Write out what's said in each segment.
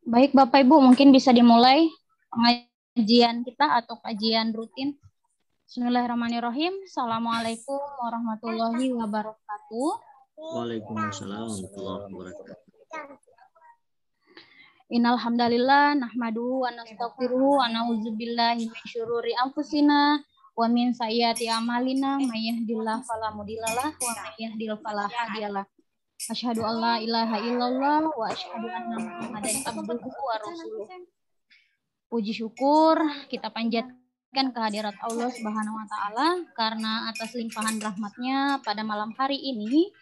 Baik Bapak Ibu, mungkin bisa dimulai pengajian kita atau kajian rutin. Bismillahirrahmanirrahim. Assalamualaikum warahmatullahi wabarakatuh. Waalaikumsalam warahmatullahi wabarakatuh. Innal hamdalillah nahmaduhu wa nastaghfiruhu wa na'udzubillahi min syururi anfusina wa min sayyiati a'malina may yahdihillahu fala mudhillalah wa may yahdhlil fala hadiyalah. Asyhadu an la ilaha illallah wa asyhadu anna Muhammadan abduhu wa rasuluh. Puji syukur kita panjatkan kehadirat Allah Subhanahu wa taala karena atas limpahan rahmatnya pada malam hari ini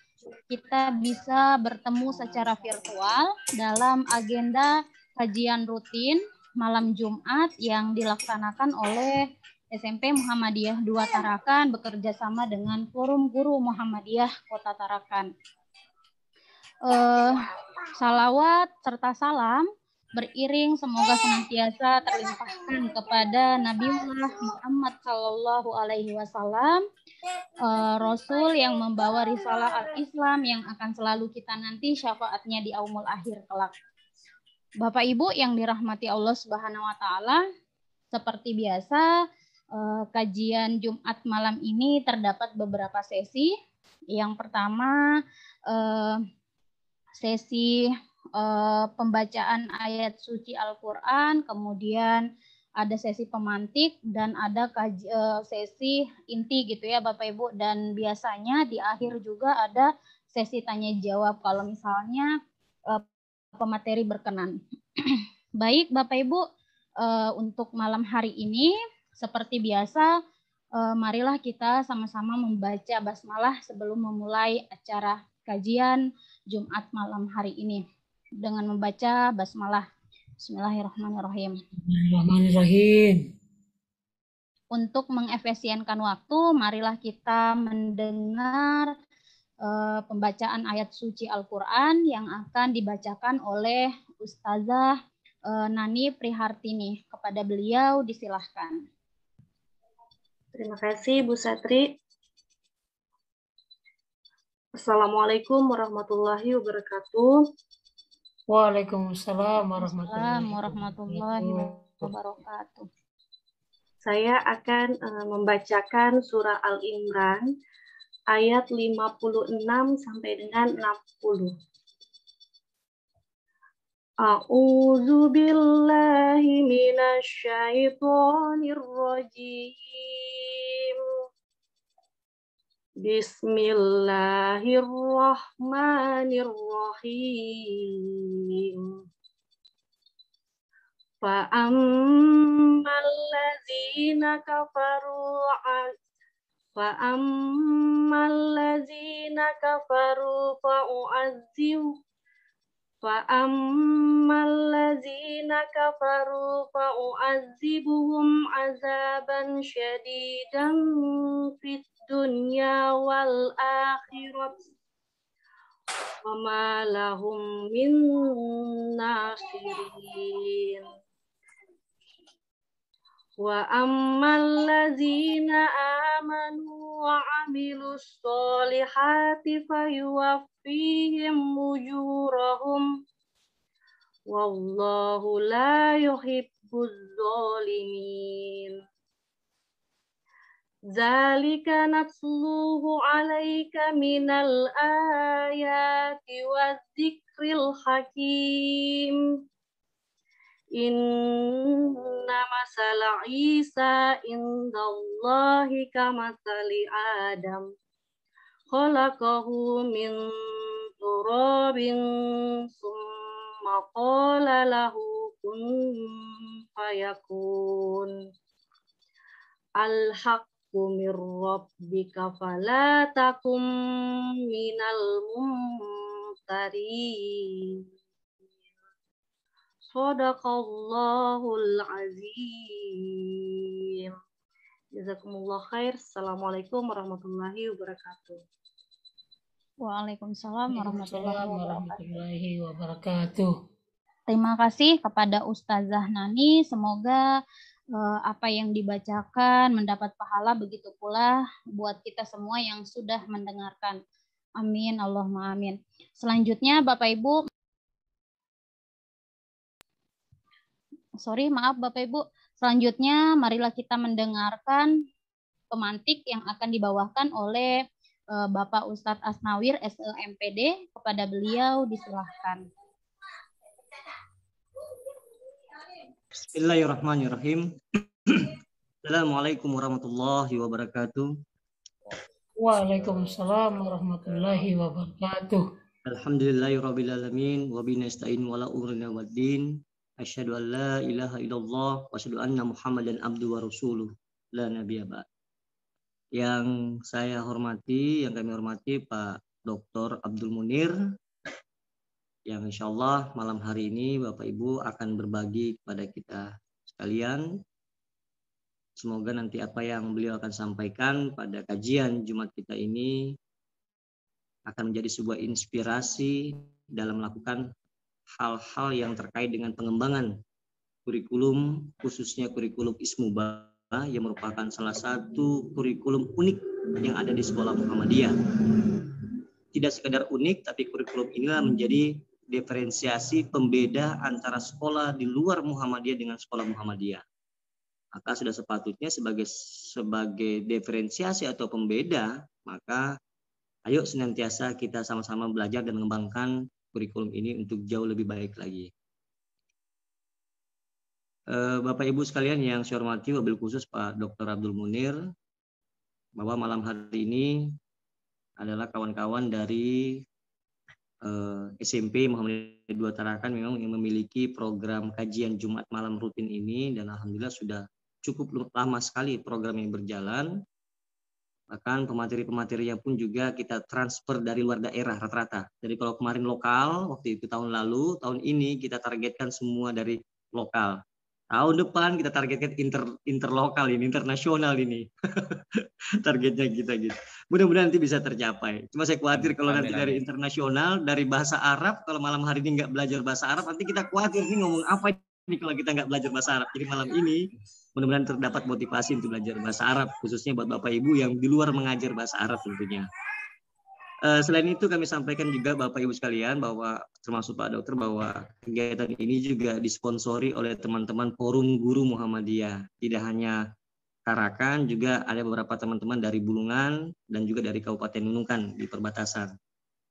kita bisa bertemu secara virtual dalam agenda kajian rutin malam Jumat yang dilaksanakan oleh SMP Muhammadiyah 2 Tarakan bekerja sama dengan Forum Guru Muhammadiyah Kota Tarakan. Salawat serta salam beriring semoga senantiasa terlimpahkan kepada Nabiullah Muhammad Sallallahu Alaihi Wasallam, Rasul yang membawa risalah al-Islam yang akan selalu kita nanti syafaatnya di yaumul akhir kelak. Bapak Ibu yang dirahmati Allah Subhanahu Wa Taala, seperti biasa kajian Jumat malam ini terdapat beberapa sesi. Yang pertama sesi pembacaan ayat suci Al-Quran, kemudian ada sesi pemantik dan ada sesi inti gitu ya Bapak Ibu, dan biasanya di akhir juga ada sesi tanya jawab kalau misalnya pemateri berkenan. Baik Bapak Ibu, untuk malam hari ini seperti biasa marilah kita sama-sama membaca basmalah sebelum memulai acara kajian Jumat malam hari ini dengan membaca basmalah. Bismillahirrahmanirrahim. Bismillahirrahmanirrahim. Untuk mengefisienkan waktu, marilah kita mendengar pembacaan ayat suci Al-Quran yang akan dibacakan oleh Ustazah Nani Prihartini. Kepada beliau disilahkan. Terima kasih Bu Satri. Assalamualaikum warahmatullahi wabarakatuh. Waalaikumsalam warahmatullahi wabarakatuh. Saya akan membacakan surah Al-Imran ayat 56 sampai dengan 60. A'udzu billahi minasy syaithanir rajim. Bismillahirrahmanirrahim. Fa'ammal ladzina kafaru fa'u'adzibuhum azaban syadidan fid dunya wal akhirat wa ma lahum min nasirin. Wa ammal ladzina amanu wa amilus solihati fayuwaffihim ujurahum wallahu la yuhibbuz zalimin. Zalika natluhu alaika minal ayati wadzikril hakim. Inna masala Isa indallahi kamatsali Adam. Khalaqahu min turabin summa qala lahu kun fayakun. Al-haqqu mir rabbika fala takum minal mumtarin. Shadaqallahul azim. Jazakumullah khair. Assalamualaikum warahmatullahi wabarakatuh. Waalaikumsalam warahmatullahi wabarakatuh. Terima kasih kepada Ustazah Nani. Semoga apa yang dibacakan mendapat pahala, begitu pula buat kita semua yang sudah mendengarkan. Amin, Allahumma amin. Selanjutnya Bapak Ibu, Maaf Bapak Ibu. Selanjutnya marilah kita mendengarkan pemantik yang akan dibawakan oleh Bapak Ustadz Asnawir SLMPD. Kepada beliau disilahkan. Bismillahirrahmanirrahim. Assalamualaikum warahmatullahi wabarakatuh. Waalaikumsalam warahmatullahi wabarakatuh. Alhamdulillahirabbil alamin wa bihi nasta'in wala umrina waddin. Asyhadu an la ilaha illallah wa asyhadu anna Muhammadan abduhu wa rasuluh la nabiyya ba'd. Yang saya hormati, yang kami hormati Pak Dr. Abdul Munir, yang insyaallah malam hari ini Bapak Ibu akan berbagi kepada kita sekalian. Semoga nanti apa yang beliau akan sampaikan pada kajian Jumat kita ini akan menjadi sebuah inspirasi dalam melakukan hal-hal yang terkait dengan pengembangan kurikulum, khususnya kurikulum Ismuba yang merupakan salah satu kurikulum unik yang ada di sekolah Muhammadiyah. Tidak sekedar unik, tapi kurikulum inilah menjadi diferensiasi pembeda antara sekolah di luar Muhammadiyah dengan sekolah Muhammadiyah. Maka sudah sepatutnya sebagai diferensiasi atau pembeda, maka ayo senantiasa kita sama-sama belajar dan mengembangkan kurikulum ini untuk jauh lebih baik lagi. Bapak Ibu sekalian yang saya hormati, wabil khusus Pak Dr. Abdul Munir, bahwa malam hari ini adalah kawan-kawan dari SMP Muhammadiyah 2 Tarakan memang yang memiliki program kajian Jumat malam rutin ini, dan alhamdulillah sudah cukup lama sekali program yang berjalan. Bahkan pemateri-pematerinya pun juga kita transfer dari luar daerah rata-rata. Jadi kalau kemarin lokal, waktu itu tahun lalu, tahun ini kita targetkan semua dari lokal. Tahun depan kita targetkan interlokal ini, internasional ini. Targetnya kita gitu. Mudah-mudahan nanti bisa tercapai. Cuma saya khawatir kalau nanti dari internasional, dari bahasa Arab, kalau malam hari ini nggak belajar bahasa Arab, nanti kita khawatir nih ngomong apa ini kalau kita nggak belajar bahasa Arab. Jadi malam ini mudah-mudahan terdapat motivasi untuk belajar bahasa Arab, khususnya buat Bapak Ibu yang di luar mengajar bahasa Arab tentunya. Selain itu kami sampaikan juga Bapak Ibu sekalian bahwa termasuk Pak Dokter bahwa kegiatan ini juga disponsori oleh teman-teman Forum Guru Muhammadiyah. Tidak hanya Tarakan, juga ada beberapa teman-teman dari Bulungan dan juga dari Kabupaten Nunukan di perbatasan.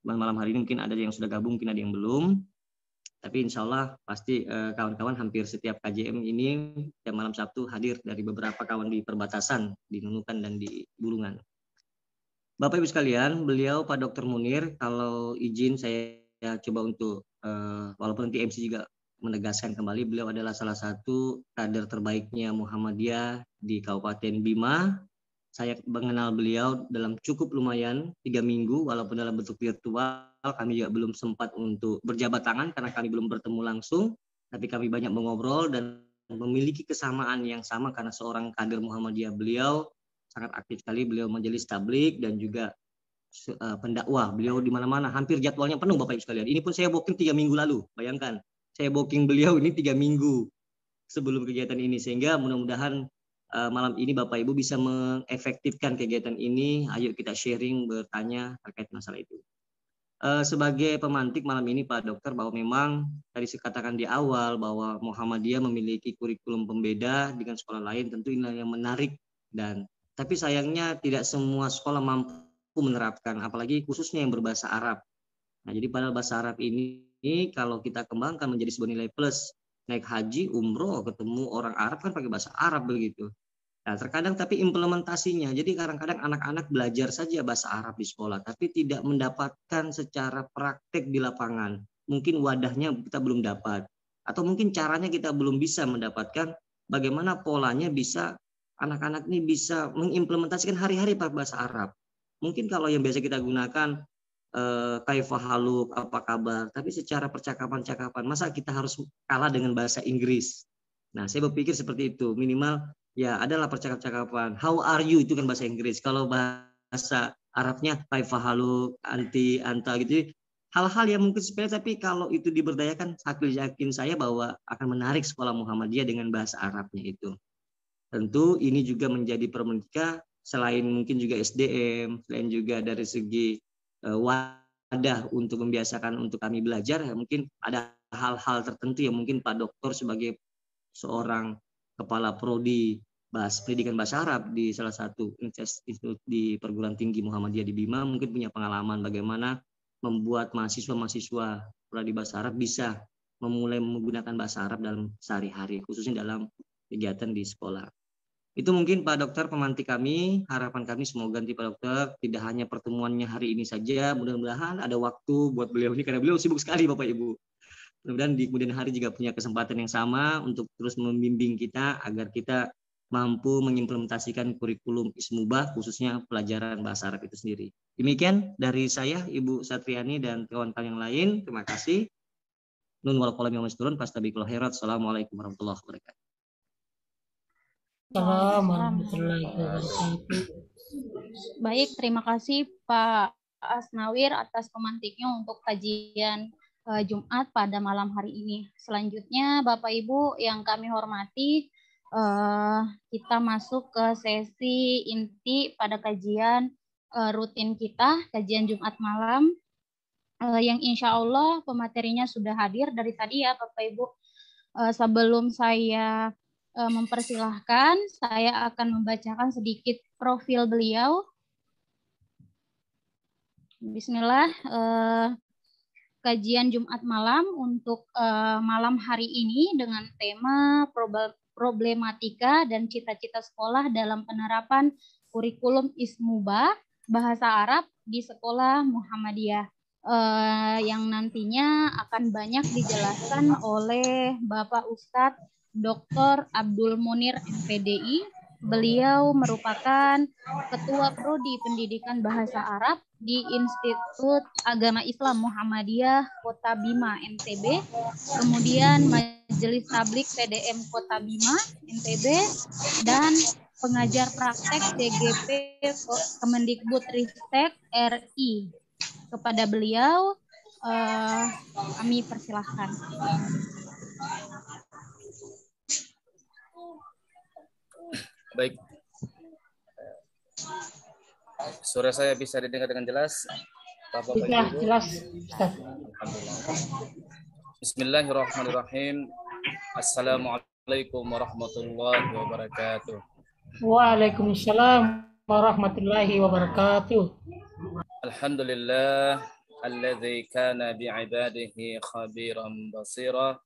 Malam hari ini mungkin ada yang sudah gabung, mungkin ada yang belum. Tapi insya Allah pasti kawan-kawan hampir setiap KJM ini dan malam Sabtu hadir dari beberapa kawan di perbatasan di Nunukan dan di Bulungan. Bapak Ibu sekalian, beliau Pak Dr. Munir, kalau izin saya coba untuk walaupun nanti MC juga menegaskan kembali, beliau adalah salah satu kader terbaiknya Muhammadiyah di Kabupaten Bima. Saya mengenal beliau dalam cukup lumayan 3 minggu, walaupun dalam bentuk virtual. Kami juga belum sempat untuk berjabat tangan karena kami belum bertemu langsung, tapi kami banyak mengobrol dan memiliki kesamaan yang sama karena seorang kader Muhammadiyah. Beliau sangat aktif sekali, beliau majelis tablik dan juga pendakwah. Beliau di mana-mana, hampir jadwalnya penuh Bapak Ibu sekalian. Ini pun saya booking 3 minggu lalu, bayangkan. Saya booking beliau ini 3 minggu sebelum kegiatan ini, sehingga mudah-mudahan malam ini Bapak Ibu bisa mengefektifkan kegiatan ini. Ayo kita sharing, bertanya terkait masalah itu. Sebagai pemantik malam ini Pak Dokter, bahwa memang tadi saya katakan di awal bahwa Muhammadiyah memiliki kurikulum pembeda dengan sekolah lain, tentu ini yang menarik, dan tapi sayangnya tidak semua sekolah mampu menerapkan, apalagi khususnya yang berbahasa Arab. Nah, jadi padahal bahasa Arab ini kalau kita kembangkan menjadi sebuah nilai plus, naik haji, umroh, ketemu orang Arab kan pakai bahasa Arab begitu. Nah, terkadang tapi implementasinya, jadi kadang-kadang anak-anak belajar saja bahasa Arab di sekolah, tapi tidak mendapatkan secara praktek di lapangan. Mungkin wadahnya kita belum dapat, atau mungkin caranya kita belum bisa mendapatkan bagaimana polanya bisa anak-anak ini bisa mengimplementasikan hari-hari bahasa Arab. Mungkin kalau yang biasa kita gunakan kaifa haluk, apa kabar, tapi secara percakapan-cakapan, masa kita harus kalah dengan bahasa Inggris? Nah, saya berpikir seperti itu, minimal ya adalah percakapan-cakapan. How are you itu kan bahasa Inggris. Kalau bahasa Arabnya kaifa haluk, anti, anta gitu. Hal-hal yang mungkin sepele, tapi kalau itu diberdayakan, yakin saya bahwa akan menarik sekolah Muhammadiyah dengan bahasa Arabnya itu. Tentu ini juga menjadi problematika selain mungkin juga SDM, selain juga dari segi wadah untuk membiasakan untuk kami belajar, ya mungkin ada hal-hal tertentu yang mungkin Pak Dokter sebagai seorang kepala prodi pendidikan bahasa Arab di salah satu institut di perguruan tinggi Muhammadiyah di Bima, mungkin punya pengalaman bagaimana membuat mahasiswa-mahasiswa prodi bahasa Arab bisa memulai menggunakan bahasa Arab dalam sehari-hari, khususnya dalam kegiatan di sekolah. Itu mungkin Pak Dokter pemantik kami, harapan kami semoga nanti Pak Dokter tidak hanya pertemuannya hari ini saja, mudah-mudahan ada waktu buat beliau ini karena beliau sibuk sekali Bapak Ibu. Mudah-mudahan di kemudian hari juga punya kesempatan yang sama untuk terus membimbing kita agar kita mampu mengimplementasikan kurikulum Ismubah khususnya pelajaran bahasa Arab itu sendiri. Demikian dari saya Ibu Satriani dan kawan-kawan yang lain. Terima kasih. Nun wal qalam yang masturun fastabiqul khairat. Assalamualaikum warahmatullahi wabarakatuh. Assalamualaikum warahmatullahi wabarakatuh. Baik, terima kasih Pak Asnawir atas pemantiknya untuk kajian Jumat pada malam hari ini. Selanjutnya Bapak Ibu yang kami hormati, kita masuk ke sesi inti pada kajian rutin kita, kajian Jumat malam, yang insya Allah pematerinya sudah hadir dari tadi ya Bapak Ibu. Sebelum saya mempersilahkan, saya akan membacakan sedikit profil beliau. Bismillah, kajian Jumat malam untuk malam hari ini dengan tema problematika dan cita-cita sekolah dalam penerapan kurikulum Ismubah bahasa Arab di sekolah Muhammadiyah, yang nantinya akan banyak dijelaskan oleh Bapak Ustadz Dr. Abdul Munir MPDI. Beliau merupakan Ketua Prodi Pendidikan Bahasa Arab di Institut Agama Islam Muhammadiyah Kota Bima NTB, kemudian Majelis Tablik PDM Kota Bima NTB, dan pengajar praktek DGP Kemendikbudristek RI. Kepada beliau kami persilahkan. Baik, suara saya bisa didengar dengan jelas, Bapak Ibu? Jelas, Ustaz. Alhamdulillah. Bismillahirrahmanirrahim. Assalamualaikum warahmatullahi wabarakatuh. Waalaikumsalam warahmatullahi wabarakatuh. Alhamdulillah, alladzi kana bi'ibadihi khabiran basira,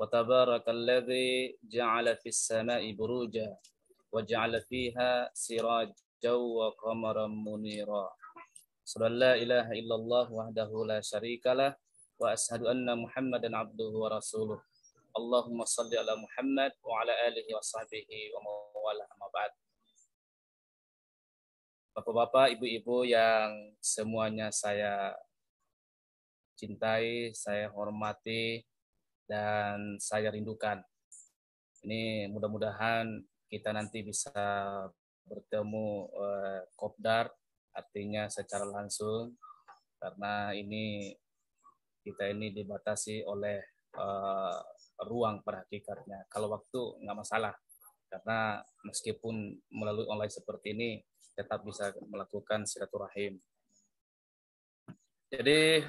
wa tabarakalladzi ja'ala fis sama'i buruja وجعل فيها سراجا وقمرا منيرا. أشهد أن لا إله إلا الله وحده لا شريك له وأشهد أن محمدا عبده ورسوله. اللهم صل على محمد وعلى آله وصحبه ومن والاه. أما بعد. Bapak-bapak, ibu-ibu yang semuanya saya cintai, saya hormati, dan saya rindukan. Ini mudah-mudahan kita nanti bisa bertemu kopdar, artinya secara langsung, karena kita ini dibatasi oleh ruang pada hakikatnya. Kalau waktu nggak masalah, karena meskipun melalui online seperti ini, tetap bisa melakukan silaturahim. Jadi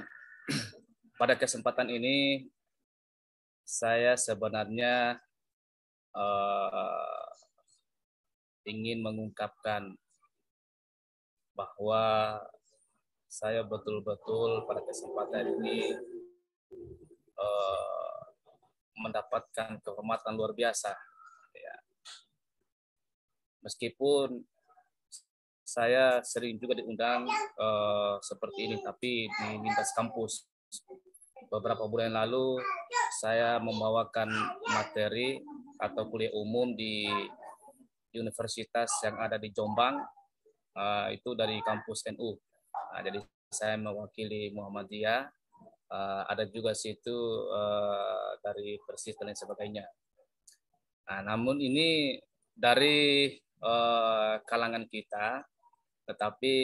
pada kesempatan ini saya sebenarnya ingin mengungkapkan bahwa saya betul-betul pada kesempatan ini mendapatkan kehormatan luar biasa. Ya. Meskipun saya sering juga diundang seperti ini, tapi di lintas kampus. Beberapa bulan lalu saya membawakan materi atau kuliah umum di universitas yang ada di Jombang, itu dari kampus NU. Jadi saya mewakili Muhammadiyah, ada juga situ dari Persis dan lain sebagainya. Namun ini dari kalangan kita, tetapi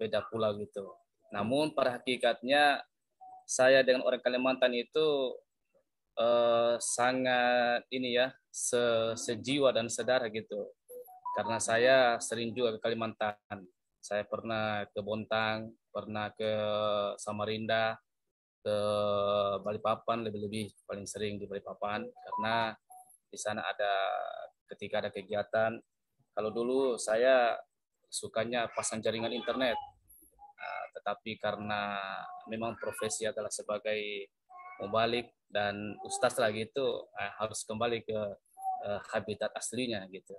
beda pula gitu. Namun pada hakikatnya saya dengan orang Kalimantan itu sangat sejiwa dan saudara gitu, karena saya sering juga ke Kalimantan. Saya pernah ke Bontang, pernah ke Samarinda, ke Balikpapan, lebih-lebih paling sering di Balikpapan karena di sana ada ketika ada kegiatan. Kalau dulu saya sukanya pasang jaringan internet, tetapi karena memang profesi adalah sebagai mubalik dan ustaz lagi itu harus kembali ke habitat aslinya gitu.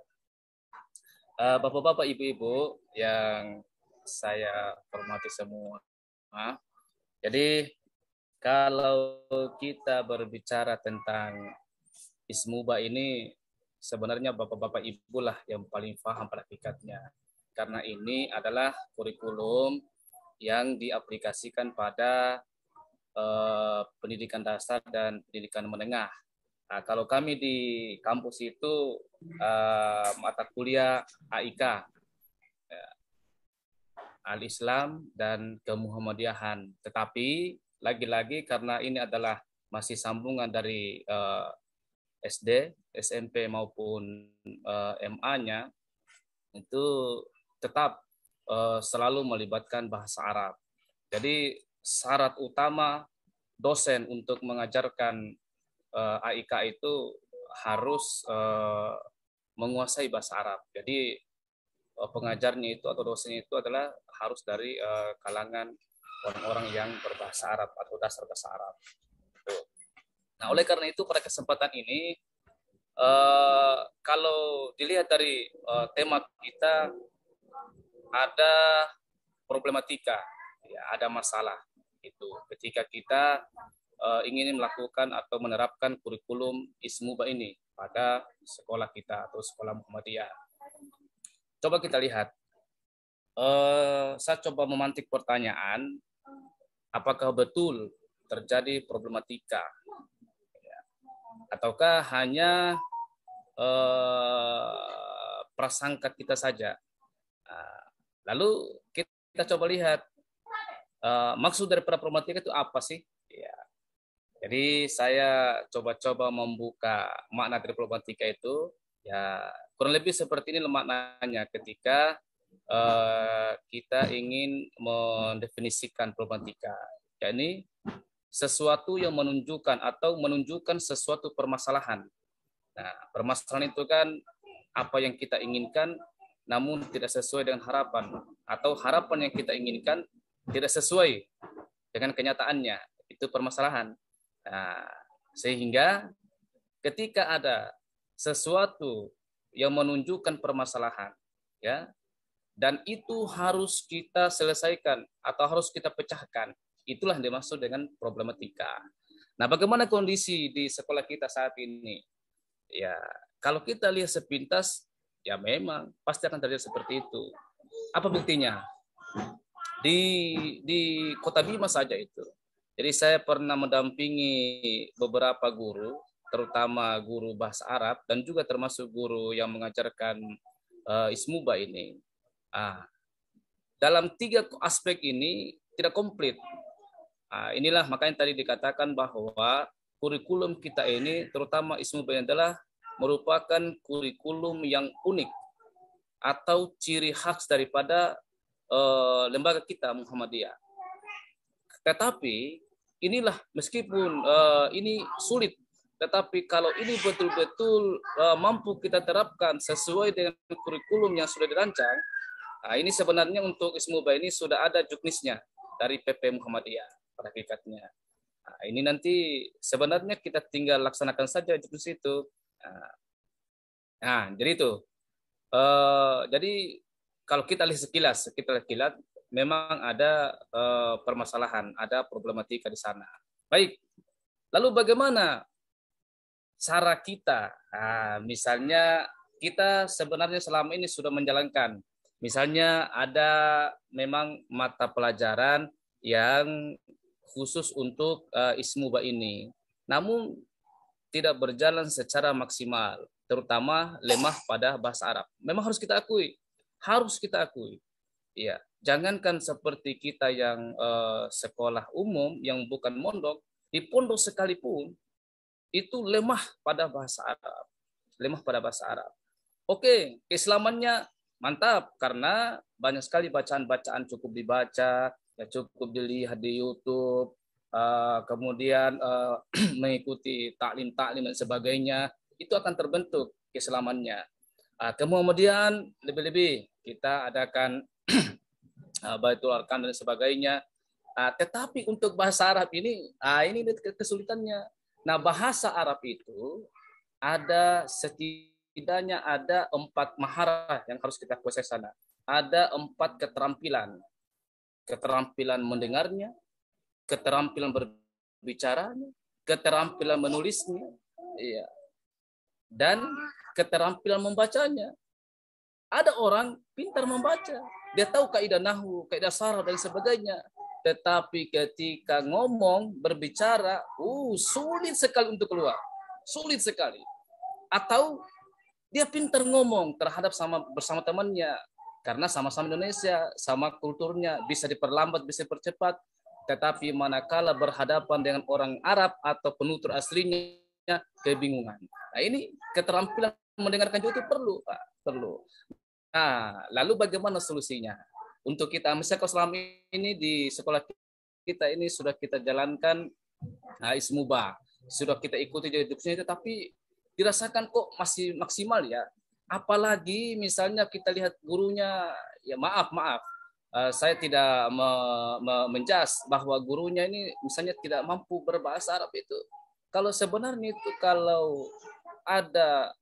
Bapak-bapak, ibu-ibu yang saya hormati semua. Jadi kalau kita berbicara tentang Ismuba ini, sebenarnya bapak-bapak ibu lah yang paling paham pada hakikatnya. Karena ini adalah kurikulum yang diaplikasikan pada pendidikan dasar dan pendidikan menengah. Nah, kalau kami di kampus itu mata kuliah AIK, Al-Islam dan Kemuhammadiyahan. Tetapi lagi-lagi karena ini adalah masih sambungan dari SD, SMP maupun MA-nya, itu tetap selalu melibatkan bahasa Arab. Jadi syarat utama dosen untuk mengajarkan AIK itu harus menguasai bahasa Arab. Jadi pengajarnya itu atau dosennya itu adalah harus dari kalangan orang-orang yang berbahasa Arab atau dasar bahasa Arab. Nah, oleh karena itu pada kesempatan ini kalau dilihat dari tema kita ada problematika, ya, ada masalah itu ketika kita ingin melakukan atau menerapkan kurikulum Ismuba ini pada sekolah kita atau sekolah Muhammadiyah. Coba kita lihat. Saya coba memantik pertanyaan, apakah betul terjadi problematika, ataukah hanya prasangka kita saja? Lalu kita coba lihat maksud dari problematika itu apa sih? Ya. Jadi saya coba-coba membuka makna dari problematika itu. Ya, kurang lebih seperti ini maknanya ketika kita ingin mendefinisikan problematika. Yakni sesuatu yang menunjukkan atau menunjukkan sesuatu permasalahan. Nah, permasalahan itu kan apa yang kita inginkan namun tidak sesuai dengan harapan, atau harapan yang kita inginkan tidak sesuai dengan kenyataannya. Itu permasalahan. Nah, sehingga ketika ada sesuatu yang menunjukkan permasalahan, ya, dan itu harus kita selesaikan atau harus kita pecahkan, itulah yang dimaksud dengan problematika. Nah, bagaimana kondisi di sekolah kita saat ini? Ya, kalau kita lihat sepintas, ya memang pasti akan terjadi seperti itu. Apa buktinya? Di Kota Bima saja itu. Jadi saya pernah mendampingi beberapa guru, terutama guru bahasa Arab dan juga termasuk guru yang mengajarkan Ismuba ini. Dalam 3 aspek ini tidak komplit. Inilah makanya tadi dikatakan bahwa kurikulum kita ini, terutama Ismuba ini adalah merupakan kurikulum yang unik atau ciri khas daripada lembaga kita Muhammadiyah. Tetapi inilah meskipun ini sulit, tetapi kalau ini betul-betul mampu kita terapkan sesuai dengan kurikulum yang sudah dirancang, ini sebenarnya untuk Ismuba ini sudah ada juknisnya dari PP Muhammadiyah pada hakikatnya. Ini nanti sebenarnya kita tinggal laksanakan saja juknis itu. Jadi itu. Jadi kalau kita lihat sekilas, memang ada permasalahan, ada problematika di sana. Baik. Lalu bagaimana cara kita? Misalnya kita sebenarnya selama ini sudah menjalankan. Misalnya ada memang mata pelajaran yang khusus untuk Ismuba ini. Namun tidak berjalan secara maksimal, terutama lemah pada bahasa Arab. Memang harus kita akui. Ya, jangankan seperti kita yang sekolah umum yang bukan mondok, di pondok sekalipun itu lemah pada bahasa Arab. Oke, keislamannya mantap karena banyak sekali bacaan-bacaan cukup dibaca, ya cukup dilihat di YouTube, kemudian mengikuti taklim-taklim dan sebagainya, itu akan terbentuk keislamannya. Kemudian lebih-lebih kita adakan Baitul Arqam dan sebagainya. Tetapi untuk bahasa Arab ini kesulitannya. Nah, bahasa Arab itu setidaknya ada 4 maharah yang harus kita kuasai sana. Ada 4 keterampilan. Keterampilan mendengarnya, keterampilan berbicaranya, keterampilan menulisnya, iya, dan keterampilan membacanya. Ada orang pintar membaca, dia tahu kaidah nahwu, kaidah saraf dan sebagainya. Tetapi ketika ngomong, berbicara, sulit sekali untuk keluar. Sulit sekali. Atau dia pintar ngomong bersama temannya. Karena sama-sama Indonesia, sama kulturnya, bisa diperlambat, bisa dipercepat. Tetapi manakala berhadapan dengan orang Arab atau penutur aslinya, kebingungan. Nah, ini keterampilan mendengarkan juga itu perlu, Pak. Perlu. Nah, lalu bagaimana solusinya? Untuk kita, misalnya kalau selama ini di sekolah kita ini sudah kita jalankan Ismubah, sudah kita ikuti deduknya, tapi dirasakan kok masih maksimal ya. Apalagi misalnya kita lihat gurunya, ya maaf, saya tidak menjas bahwa gurunya ini misalnya tidak mampu berbahasa Arab itu. Kalau sebenarnya itu kalau ada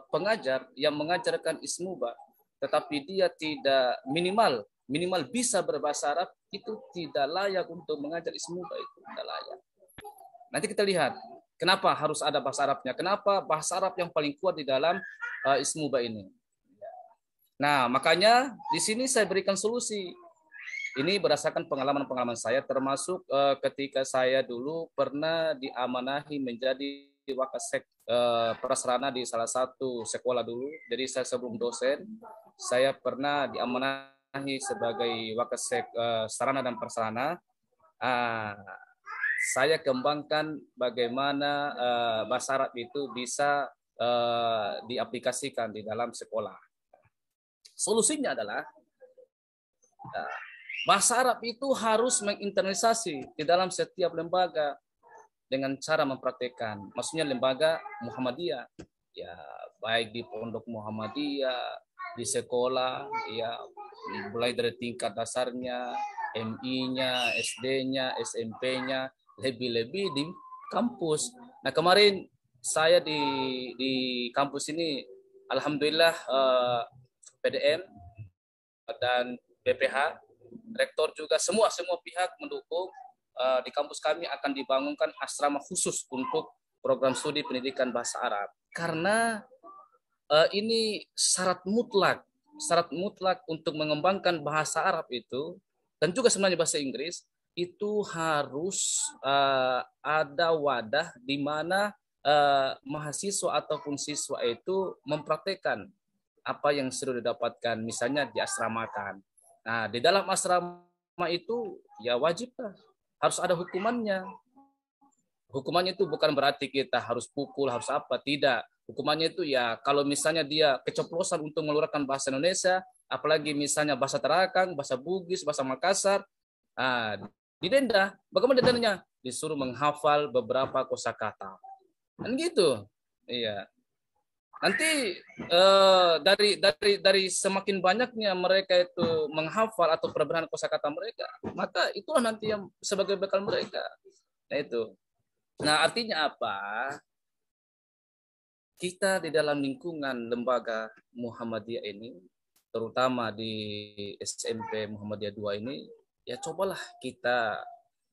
pengajar yang mengajarkan Ismubah, tetapi dia tidak minimal bisa berbahasa Arab, itu tidak layak untuk mengajar Ismubah, itu tidak layak. Nanti kita lihat kenapa harus ada bahasa Arabnya, kenapa bahasa Arab yang paling kuat di dalam Ismubah ini. Nah, makanya di sini saya berikan solusi. Ini berdasarkan pengalaman saya, termasuk ketika saya dulu pernah diamanahi menjadi wakasek prasarana di salah satu sekolah dulu. Jadi saya sebelum dosen, saya pernah diamanahi sebagai wakasek sarana dan prasarana. Saya kembangkan bagaimana bahasa Arab itu bisa diaplikasikan di dalam sekolah. Solusinya adalah bahasa Arab itu harus menginternalisasi di dalam setiap lembaga dengan cara mempraktekkan. Maksudnya lembaga Muhammadiyah, ya baik di pondok Muhammadiyah, di sekolah, ya mulai dari tingkat dasarnya, MI-nya, SD-nya, SMP-nya, lebih-lebih di kampus. Nah, kemarin saya di kampus ini, alhamdulillah PDM dan BPH, rektor juga semua pihak mendukung. Di kampus kami akan dibangunkan asrama khusus untuk program studi pendidikan bahasa Arab. Karena ini syarat mutlak untuk mengembangkan bahasa Arab itu, dan juga sebenarnya bahasa Inggris, itu harus ada wadah di mana mahasiswa ataupun siswa itu mempraktekkan apa yang sudah didapatkan, misalnya diasramakan. Nah, di dalam asrama itu ya wajib harus ada hukumannya. Hukumannya itu bukan berarti kita harus pukul, harus apa, tidak. Hukumannya itu ya kalau misalnya dia keceplosan untuk mengeluarkan bahasa Indonesia, apalagi misalnya bahasa Tarakang, bahasa Bugis, bahasa Makassar, didenda. Bagaimana dendanya? Disuruh menghafal beberapa kosakata. Kan gitu. Iya. Nanti dari semakin banyaknya mereka itu menghafal atau perbedaan kosakata mereka, maka itulah nanti yang sebagai bekal mereka. Nah itu. Nah, artinya apa? Kita di dalam lingkungan lembaga Muhammadiyah ini, terutama di SMP Muhammadiyah 2 ini, ya cobalah kita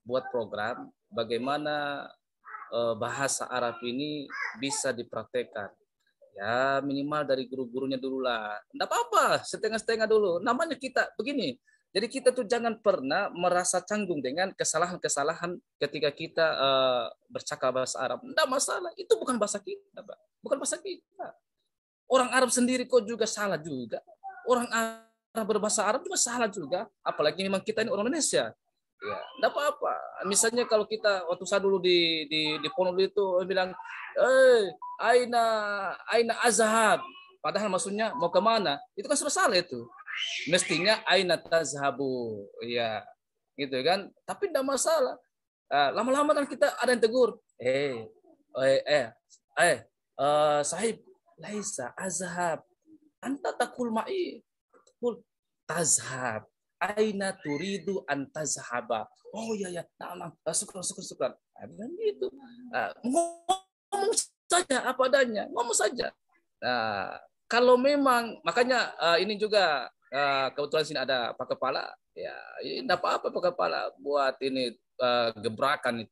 buat program bagaimana bahasa Arab ini bisa dipraktekkan. Ya minimal dari guru-gurunya dulu lah. Enggak apa-apa, setengah-setengah dulu. Namanya kita begini. Jadi kita tuh jangan pernah merasa canggung dengan kesalahan-kesalahan ketika kita bercakap bahasa Arab. Enggak masalah, itu bukan bahasa kita, Pak. Bukan bahasa kita. Orang Arab sendiri kok juga salah juga. Orang Arab berbahasa Arab juga salah juga. Apalagi memang kita ini orang Indonesia. Ya, enggak apa-apa. Misalnya kalau kita waktu saya dulu di Ponorogo itu bilang, aina azhab. Padahal maksudnya mau kemana? Itu kan sudah salah itu. Mestinya aina tazhabu. Ya, gitu kan. Tapi enggak masalah. Lama-lama kan kita ada yang tegur. Sahib, laisa azhab. Anta takul ma'i. Takul tazhab. Aina turidu an tazhaba. Oh ya, nah, syukur. Dan gitu. Ngomong saja apa adanya, ngomong saja. Kalau memang, makanya ini juga kebetulan sini ada Pak Kepala, ya tidak apa-apa Pak Kepala buat ini gebrakan,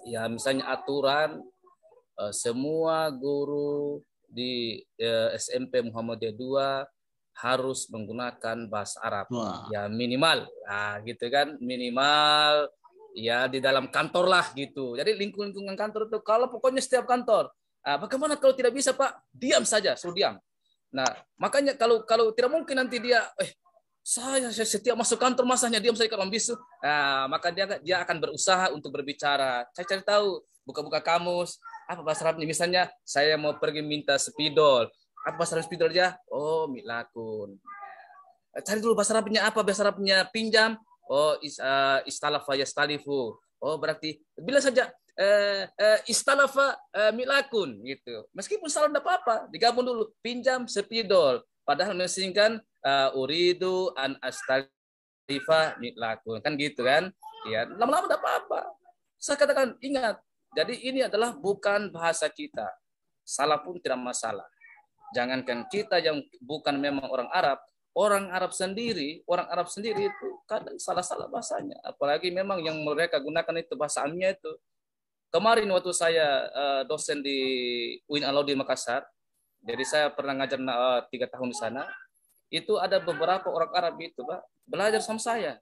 ya misalnya aturan semua guru di SMP Muhammadiyah 2 harus menggunakan bahasa Arab. Wah. Ya minimal, gitu kan, minimal ya di dalam kantor lah gitu. Jadi lingkungan kantor itu, kalau pokoknya setiap kantor, bagaimana kalau tidak bisa Pak? Diam saja, suruh diam. Nah, makanya kalau tidak mungkin nanti dia, saya setiap masuk kantor masanya diam saya kalau bisu. Maka dia akan berusaha untuk berbicara. Saya cari tahu, buka-buka kamus, apa bahasa Arabnya. Misalnya saya mau pergi minta spidol. Apa bahasa Arab spidol aja? Oh, milakun. Cari dulu bahasa Arabnya apa? Bahasa Arabnya pinjam. Oh, istalafa yastalifu. Oh, berarti bila saja istalafa milakun gitu. Meskipun salah tidak apa-apa, digabung dulu pinjam spidol. Padahal mesingkan uridu an astalifa milakun, kan gitu kan? Ya, lama-lama tidak apa-apa. Saya katakan ingat, jadi ini adalah bukan bahasa kita. Salah pun tidak masalah. Jangankan kita yang bukan memang orang Arab sendiri itu kadang salah-salah bahasanya. Apalagi memang yang mereka gunakan itu bahasa amnya itu. Kemarin waktu saya dosen di UIN Alauddin Makassar, jadi saya pernah ngajar 3 tahun di sana, itu ada beberapa orang Arab itu Pak, belajar sama saya.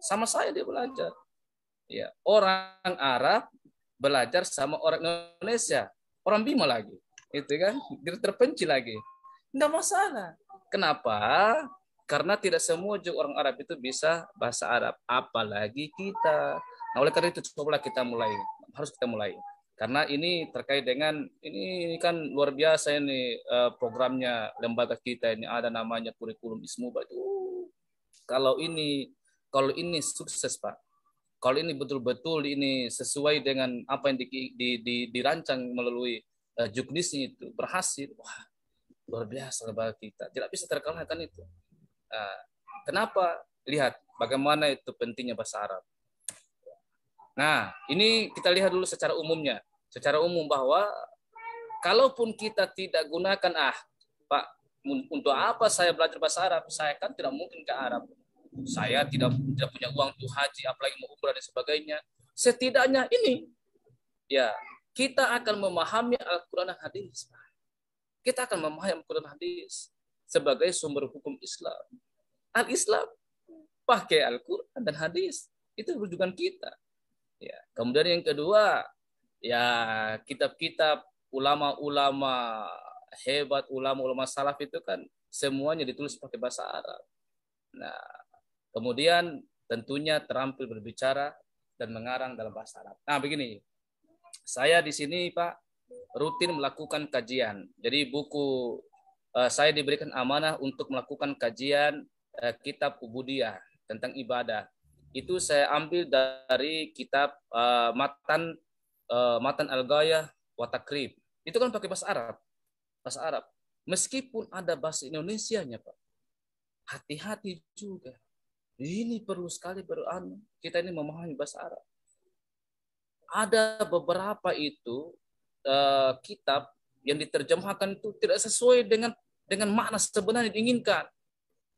Sama saya dia belajar. Ya, orang Arab belajar sama orang Indonesia, orang Bima lagi. Itu kan, dia terpencil lagi. Tidak masalah. Kenapa? Karena tidak semua juga orang Arab itu bisa bahasa Arab, apalagi kita. Nah, oleh karena itu cobalah kita mulai. Harus kita mulai. Karena ini terkait dengan ini kan luar biasa ini programnya lembaga kita ini ada namanya kurikulum Ismuba itu. Kalau ini sukses Pak. Kalau ini betul-betul ini sesuai dengan apa yang dirancang melalui juknisnya itu berhasil. Wah, luar biasa lembaga kita. Tidak bisa terkalahkan itu. Kenapa? Lihat bagaimana itu pentingnya bahasa Arab. Nah, ini kita lihat dulu secara umumnya. Secara umum bahwa kalaupun kita tidak gunakan, Pak, untuk apa saya belajar bahasa Arab? Saya kan tidak mungkin ke Arab. Saya tidak punya uang untuk haji, apalagi mau umrah dan sebagainya. Setidaknya ini, ya, kita akan memahami Al-Quran dan Hadis. Kita akan memahami Al-Quran dan Hadis sebagai sumber hukum Islam. Al-Islam pakai Al-Quran dan Hadis. Itu rujukan kita. Ya, kemudian yang kedua, ya kitab-kitab ulama-ulama hebat, ulama-ulama salaf itu kan semuanya ditulis pakai bahasa Arab. Nah, kemudian tentunya terampil berbicara dan mengarang dalam bahasa Arab. Nah, begini. Saya di sini, Pak, rutin melakukan kajian. Jadi buku saya diberikan amanah untuk melakukan kajian kitab Ubudiyah tentang ibadah. Itu saya ambil dari kitab Matan Al-Ghayah wa Takrib. Itu kan pakai bahasa Arab. Bahasa Arab. Meskipun ada bahasa Indonesianya, Pak. Hati-hati juga. Ini perlu sekali kita ini memahami bahasa Arab. Ada beberapa itu kitab yang diterjemahkan itu tidak sesuai dengan makna sebenarnya yang diinginkan.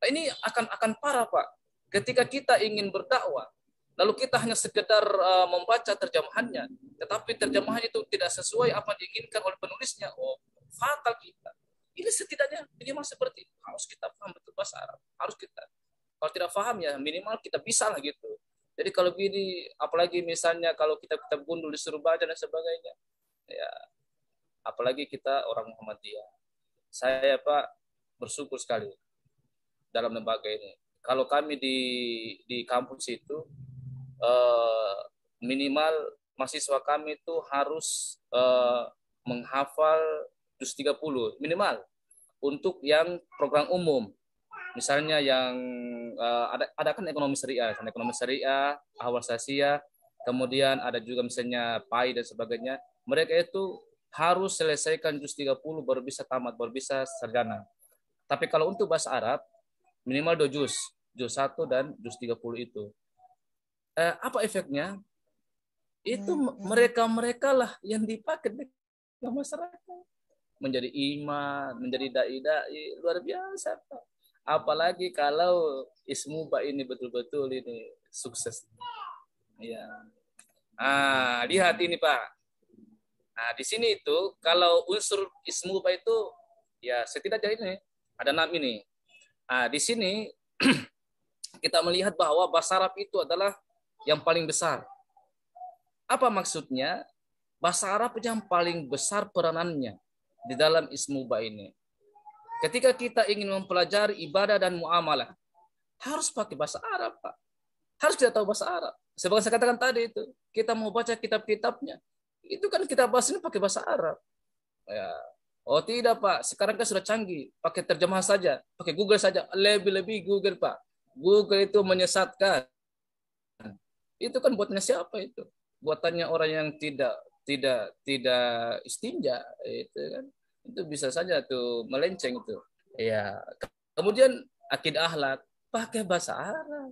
Nah, ini akan parah, Pak. Ketika kita ingin berdakwah, lalu kita hanya sekedar membaca terjemahannya, tetapi terjemahan itu tidak sesuai apa yang diinginkan oleh penulisnya. Oh, fatal kita. Ini setidaknya minimal seperti itu. Harus kita paham betul bahasa Arab. Harus kita. Kalau tidak paham ya minimal kita bisa lah gitu. Jadi kalau gini, apalagi misalnya kalau kita gundul disuruh baca dan sebagainya, ya apalagi kita orang Muhammadiyah. Saya Pak bersyukur sekali dalam lembaga ini. Kalau kami di kampus itu minimal mahasiswa kami itu harus menghafal juz 30 minimal untuk yang program umum. Misalnya yang ada kan ekonomi syariah, ahwal syariah, kemudian ada juga misalnya PAI dan sebagainya. Mereka itu harus selesaikan juz 30 baru bisa tamat, baru bisa sarjana. Tapi kalau untuk bahasa Arab minimal 2 juz, juz 1 dan juz 30 itu. Apa efeknya? Itu mereka lah yang dipakai di masyarakat. Menjadi imam, menjadi dai-dai, luar biasa, Pak. Apalagi kalau Ismuba ini betul-betul ini sukses. Ya. Lihat ini, Pak. Nah, di sini itu kalau unsur Ismuba itu ya setidaknya ini ada 6 ini. Di sini kita melihat bahwa bahasa Arab itu adalah yang paling besar. Apa maksudnya? Bahasa Arab yang paling besar peranannya di dalam Ismuba ini. Ketika kita ingin mempelajari ibadah dan muamalah, harus pakai bahasa Arab, Pak. Harus kita tahu bahasa Arab. Sebagai saya katakan tadi itu, kita mau baca kitab-kitabnya, itu kan kita bahas ini pakai bahasa Arab. Ya. Oh tidak, Pak. Sekarang kan sudah canggih. Pakai terjemahan saja. Pakai Google saja. Lebih-lebih Google, Pak. Google itu menyesatkan. Itu kan buatnya siapa itu? Buatannya orang yang tidak istinja, itu kan. Itu bisa saja tuh melenceng itu. Ya. Kemudian akidah akhlak pakai bahasa Arab.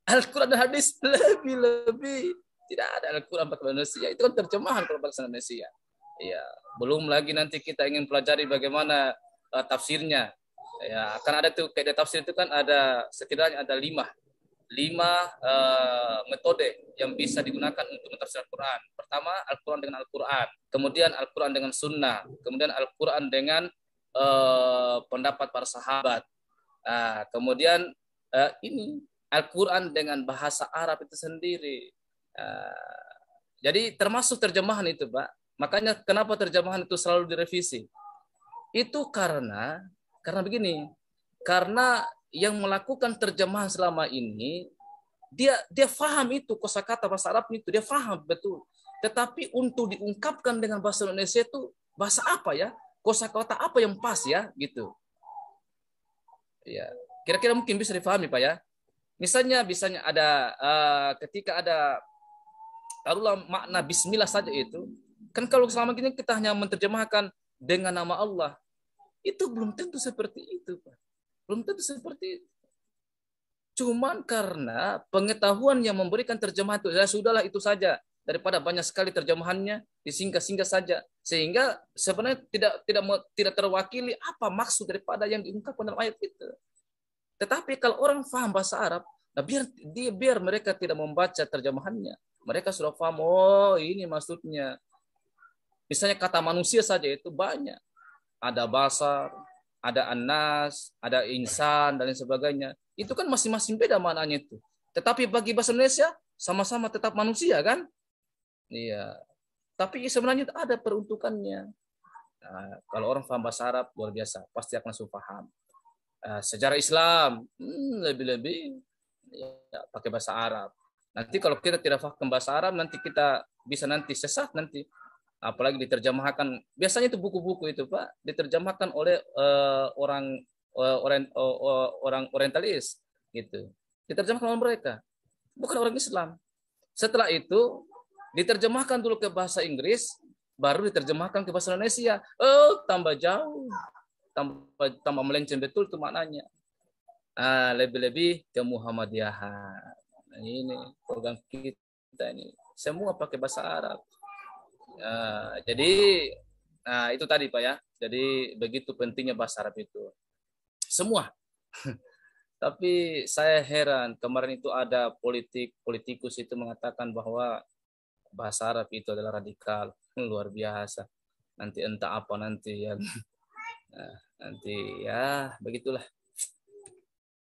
Al-Quran dan hadis lebih tidak ada Al-Quran pakai bahasa Indonesia. Itu kan terjemahan kalau bahasa Indonesia. Ya, belum lagi nanti kita ingin pelajari bagaimana tafsirnya. Ya, akan ada tuh kayak tafsir itu kan ada setidaknya ada 5 metode yang bisa digunakan untuk mentafsir Al-Quran. Pertama, Al-Quran dengan Al-Quran. Kemudian Al-Quran dengan Sunnah. Kemudian Al-Quran dengan pendapat para sahabat. Kemudian ini Al-Quran dengan bahasa Arab itu sendiri. Jadi termasuk terjemahan itu, Pak. Makanya kenapa terjemahan itu selalu direvisi? Itu karena begini. Karena yang melakukan terjemahan selama ini dia faham itu kosakata bahasa Arab itu, dia faham betul. Tetapi untuk diungkapkan dengan bahasa Indonesia itu bahasa apa ya? Kosakata apa yang pas ya gitu. Ya, kira-kira mungkin bisa difahami, Pak ya. Misalnya ada ketika ada taruhlah makna bismillah saja itu. Kan kalau selama ini kita hanya menerjemahkan dengan nama Allah, itu belum tentu seperti itu, Pak. Belum tentu seperti itu. Cuman karena pengetahuan yang memberikan terjemahan itu, ya sudahlah itu saja. Daripada banyak sekali terjemahannya, disingkat-singkat saja. Sehingga sebenarnya tidak terwakili apa maksud daripada yang diungkapkan dalam ayat itu. Tetapi kalau orang paham bahasa Arab, nah biar mereka tidak membaca terjemahannya. Mereka sudah paham, oh ini maksudnya. Misalnya kata manusia saja itu banyak. Ada basar, ada anas, ada insan, dan lain sebagainya. Itu kan masing-masing beda maknanya itu. Tetapi bagi bahasa Indonesia, sama-sama tetap manusia kan? Iya. Tapi sebenarnya ada peruntukannya. Nah, kalau orang paham bahasa Arab, luar biasa. Pasti akan langsung paham. Sejarah Islam, lebih-lebih ya, pakai bahasa Arab. Nanti kalau kita tidak paham bahasa Arab, nanti kita bisa nanti sesat nanti. Apalagi diterjemahkan, biasanya itu buku-buku itu, Pak, diterjemahkan oleh orang orientalis gitu. Diterjemahkan oleh mereka, bukan orang Islam. Setelah itu diterjemahkan dulu ke bahasa Inggris, baru diterjemahkan ke bahasa Indonesia. Oh, tambah jauh. Tambah melenceng betul itu maknanya. Lebih-lebih ke Muhammadiyahan. Ini program kita ini semua pakai bahasa Arab. Jadi itu tadi, Pak ya. Jadi begitu pentingnya bahasa Arab itu. Semua. Tapi saya heran kemarin itu ada politikus itu mengatakan bahwa bahasa Arab itu adalah radikal. Luar biasa. Nanti entah apa nanti ya. Nanti ya begitulah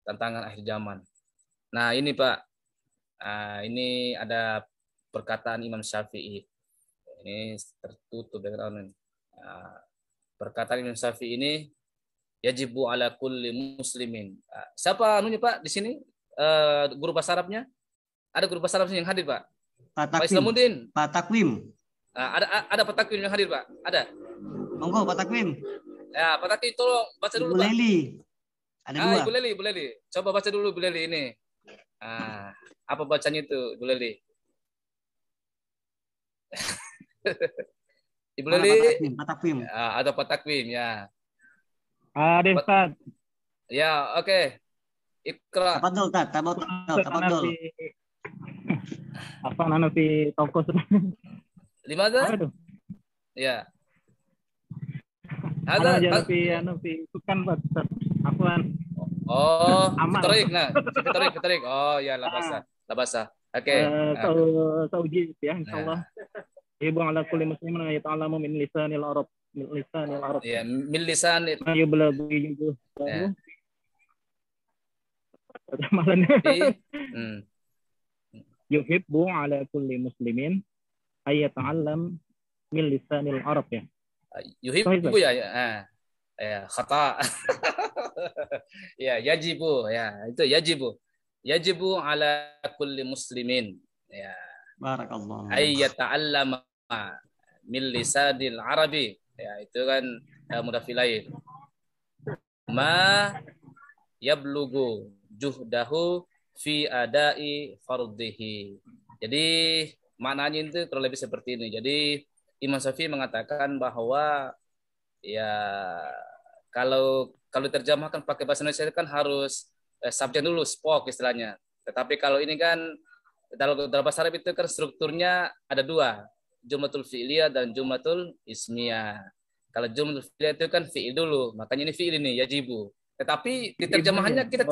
tantangan akhir zaman. Nah ini Pak, ini ada perkataan Imam Syafi'i. Ini tertutup background. Perkataan Imam Syafi'i ini yajibu ala kulli muslimin. Siapa anunya Pak di sini? Guru bahasa Arabnya? Ada guru bahasa Arab yang hadir Pak? Pak Islamuddin. Pak Takwim. Ada Pak Takwim yang hadir Pak? Ada. Monggo Pak Takwim. Ya, Pak Takwim tolong baca dulu Ibu Pak. Leli. Ada dua. Ibu Leli. Coba baca dulu Ibu Leli ini. Apa bacanya itu, Ibu Leli? Ibu Leli. Patakwim. Atau patakwim ya. Ada Ustaz. Ya, oke. Ikra. Tafadhol, tafadhol. Apa nana fi toko Limadha? Apa itu? Ya. Ana aja fi sukan buat afwan. Oh, Amal. fitarik. Oh, ya labasa. Oke. Sauji ya insyaallah. Ibu ala kulli muslimin yata'allamu min lisanil arab. Ya, min lisan. Ayo belagu juga. Ya. Malannya. Yuhibbu ala kulli muslimin ay yata'allam min lisanil arab ya. Yuhibbu ya. Ya, khata. Ya, yajibu ya. Itu yajibu. Yajibu ala kulli muslimin. Ya. Barakallah. Ay yata'allama min lisanil arabi. Ya, itu kan mudafilain. Ma yablugu juhdahu fi adai fardhihi. Jadi maknanya itu kurang lebih seperti ini. Jadi Imam Syafi'i mengatakan bahwa ya kalau terjemahkan pakai bahasa Indonesia kan harus subjek dulu, spok istilahnya. Tetapi kalau ini kan dalam bahasa Arab itu kan strukturnya ada dua, jumlatul fi'liyah dan jumlatul ismiyah. Kalau jumlatul fi'liyah itu kan fi'il dulu, makanya ini fi'il ini yajibu. Tetapi di terjemahannya kita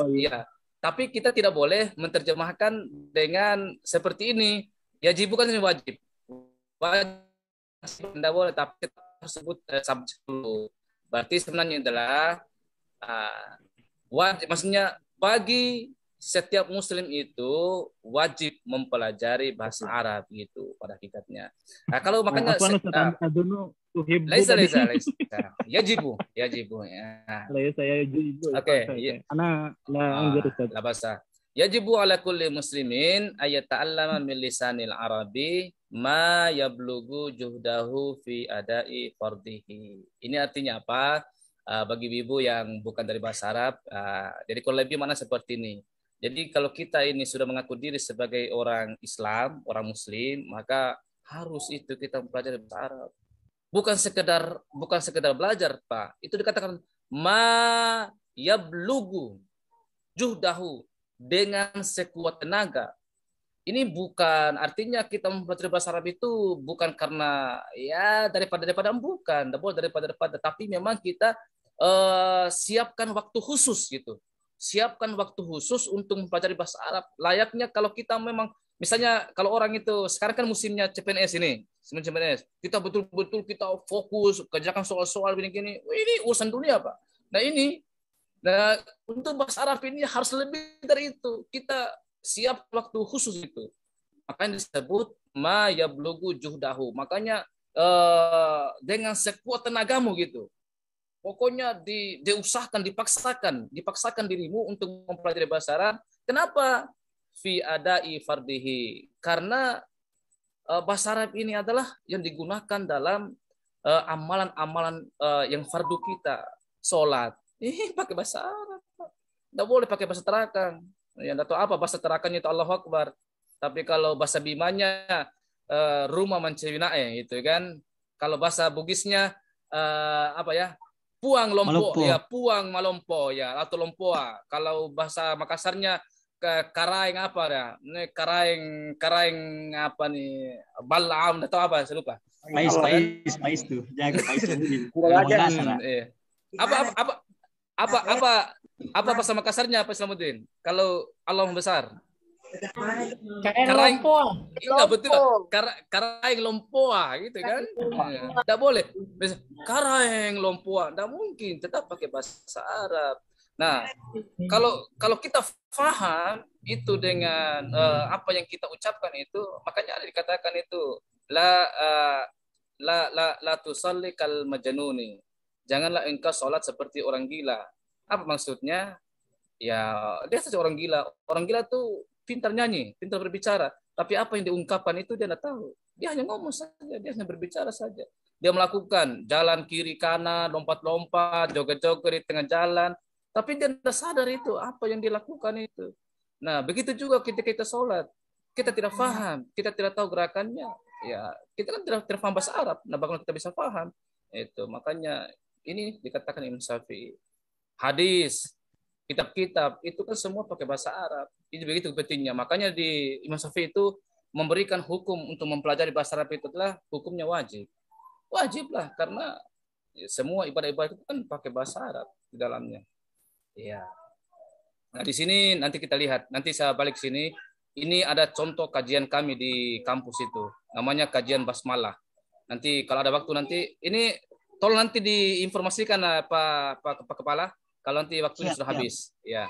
tapi kita tidak boleh menerjemahkan dengan seperti ini. Yajibu kan ini wajib. Tidak boleh, tapi kita harus sebut subjek dulu. Berarti sebenarnya adalah wajib, maksudnya bagi setiap muslim itu wajib mempelajari bahasa Arab gitu pada hakikatnya. Nah, kalau makanya laisa yajibu ya. Oke, ana la anzur Ustaz. La basa. Yajibu ala kulli muslimin ayat ta'allama min lisanil arabi ma yablugu juhdahu fi adai fardhihi. Ini artinya apa? Bagi ibu yang bukan dari bahasa Arab, jadi kalau lebih mana seperti ini. Jadi kalau kita ini sudah mengaku diri sebagai orang Islam, orang Muslim, maka harus itu kita mempelajari bahasa Arab. Bukan sekedar belajar, Pak. Itu dikatakan ma yablugu juhdahu, dengan sekuat tenaga. Ini bukan artinya kita mempelajari bahasa Arab itu bukan karena ya daripada bukan, daripada tapi memang kita siapkan waktu khusus gitu. Siapkan waktu khusus untuk mempelajari bahasa Arab. Layaknya kalau kita memang misalnya kalau orang itu sekarang kan musimnya CPNS ini, CPNS. Kita betul-betul kita fokus kerjakan soal-soal begini. Ini urusan dunia, Pak. Nah, untuk bahasa Arab ini harus lebih dari itu. Kita siap waktu khusus itu. Makanya disebut ma yablugu juhdahu. Makanya dengan sekuat tenagamu gitu. Pokoknya diusahakan, dipaksakan dirimu untuk mempelajari bahasa Arab. Kenapa? Fi adai fardhihi. Karena bahasa Arab ini adalah yang digunakan dalam amalan-amalan yang fardu kita. Salat. Pakai bahasa Arab. Tidak boleh pakai bahasa terakan. Ya, atau apa bahasa terakannya itu Allahu Akbar. Tapi kalau bahasa Bimanya rumah mencewinae itu kan. Kalau bahasa Bugisnya apa ya? Puang lompo ya, puang malompo ya atau lompoa. Kalau bahasa Makassarnya karaeng apa ya? Ini karaeng apa nih? Balam atau apa? Saya lupa. Pais tuh. Jaga pais dulu. Apa bahasa Makassarnya Pak Islamuddin? Kalau Allah besar. Karaeng lompoa. Iya betul. Karaeng lompoa gitu kan? Tidak boleh. Karaeng lompoa, tidak mungkin. Tetap pakai bahasa Arab. Nah, kalau kita faham itu dengan apa yang kita ucapkan itu, makanya ada dikatakan itu la tusalli kal majnuni. Janganlah engkau sholat seperti orang gila. Apa maksudnya? Ya, dia saja orang gila. Orang gila tuh pintar nyanyi, pintar berbicara. Tapi apa yang diungkapkan itu dia tidak tahu. Dia hanya ngomong saja, dia hanya berbicara saja. Dia melakukan jalan kiri kanan, lompat-lompat, joget-joget di tengah jalan. Tapi dia tidak sadar itu apa yang dilakukan itu. Nah, begitu juga ketika kita sholat, kita tidak paham, kita tidak tahu gerakannya, ya kita kan tidak paham bahasa Arab. Nah, bagaimana kita bisa paham? Itu makanya ini dikatakan Imam Syafi'i. Hadis, kitab-kitab itu kan semua pakai bahasa Arab. Ini begitu pentingnya. Makanya di Imam Syafi'i itu memberikan hukum untuk mempelajari bahasa Arab itu adalah hukumnya wajib. Wajib lah karena semua ibadah-ibadah itu kan pakai bahasa Arab di dalamnya. Ya. Nah, di sini nanti kita lihat. Nanti saya balik sini. Ini ada contoh kajian kami di kampus itu. Namanya kajian basmalah. Nanti kalau ada waktu nanti ini tolong nanti diinformasikan Pak Kepala kalau nanti waktunya sudah habis. Ya.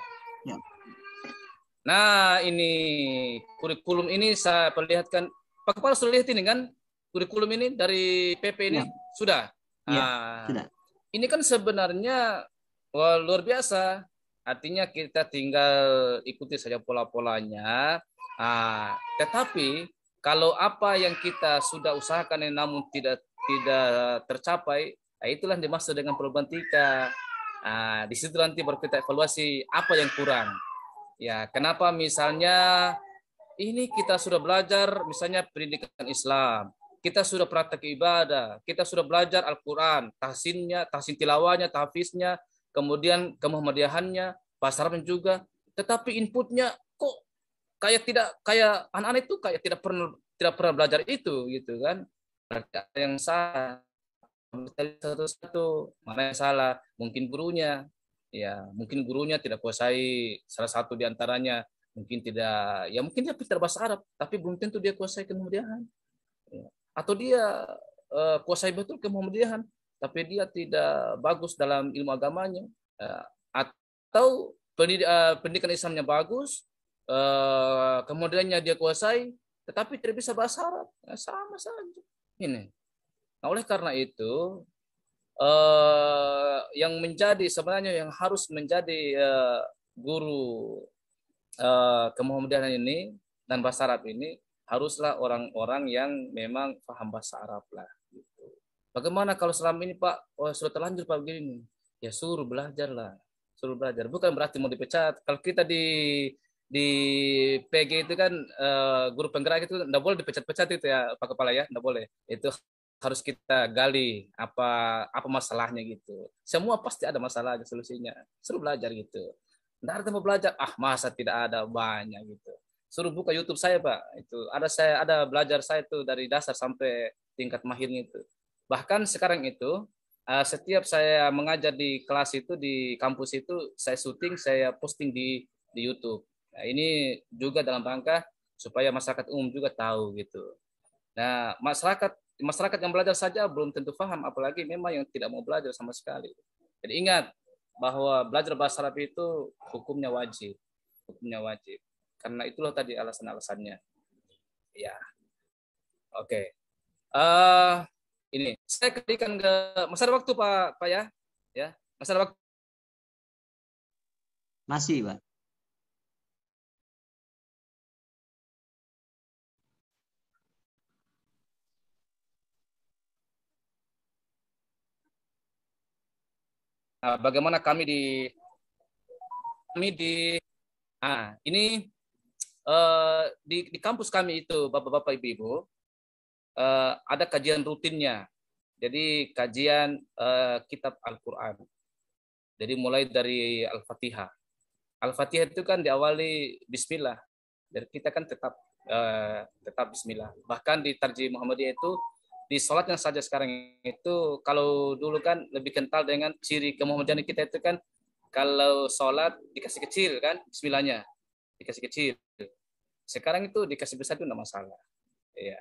Nah, ini kurikulum ini saya perlihatkan. Pak Kepala sudah lihat ini kan? Kurikulum ini dari PP ini sudah. Sudah. Ini kan sebenarnya luar biasa. Artinya kita tinggal ikuti saja pola-polanya. Tetapi kalau apa yang kita sudah usahakan namun tidak tercapai, itulah dimaksud dengan problematika. Di situ nanti baru kita evaluasi apa yang kurang. Ya, kenapa misalnya ini kita sudah belajar misalnya pendidikan Islam, kita sudah praktek ibadah, kita sudah belajar Al-Quran, tahsin tilawahnya, tahfiznya, kemudian kemuhammadiyahannya, bahasa Arabnya juga, tetapi inputnya kok kayak anak-anak itu kayak tidak pernah belajar itu gitu kan. Berarti ada yang salah. Satu-satu mana yang salah? Mungkin gurunya. Ya, mungkin gurunya tidak kuasai salah satu di antaranya, mungkin tidak, ya mungkin dia pintar bahasa Arab, tapi belum tentu dia kuasai kemuhamadiyahan. Ya. Atau dia kuasai betul kemuhamadiyahan, tapi dia tidak bagus dalam ilmu agamanya. Atau pendidikan Islamnya bagus, kemudiannya dia kuasai, tetapi tidak bisa bahasa Arab. Ya, sama saja. Ini. Nah, oleh karena itu, yang menjadi sebenarnya yang harus menjadi guru kemuhamadiyahan ini dan bahasa Arab ini haruslah orang-orang yang memang paham bahasa Arab lah. Gitu. Bagaimana kalau selama ini Pak sudah terlanjur Pak begini? Ya suruh belajar lah, suruh belajar. Bukan berarti mau dipecat. Kalau kita di PG itu kan guru penggerak itu tidak boleh dipecat-pecat itu ya Pak Kepala ya, tidak boleh. Itu harus kita gali apa masalahnya gitu. Semua pasti ada masalah solusinya. Suruh belajar gitu. Nggak ada mau belajar, masa tidak ada banyak gitu. Suruh buka YouTube saya Pak. Itu ada belajar saya itu dari dasar sampai tingkat mahirnya itu. Bahkan sekarang itu setiap saya mengajar di kelas itu di kampus itu saya syuting, saya posting di YouTube. Nah, ini juga dalam rangka supaya masyarakat umum juga tahu gitu. Nah, masyarakat yang belajar saja belum tentu paham, apalagi memang yang tidak mau belajar sama sekali. Jadi ingat bahwa belajar bahasa Arab itu hukumnya wajib. Karena itulah tadi alasan-alasannya. Ya, oke. Ini saya kembalikan ke masa waktu Pak ya, masa waktu. Masih Pak. Bagaimana kami ini di kampus kami itu Bapak-bapak Ibu-ibu ada kajian rutinnya. Jadi kajian kitab Al-Quran. Jadi mulai dari Al-Fatihah. Al-Fatihah itu kan diawali Bismillah. Jadi kita kan tetap Bismillah. Bahkan di Tarjih Muhammadiyah itu di sholat yang saja sekarang itu, kalau dulu kan lebih kental dengan ciri kemuhammadiyahan kita itu kan kalau sholat dikasih kecil kan Bismillahnya, dikasih kecil. Sekarang itu dikasih besar itu tidak masalah. Ya.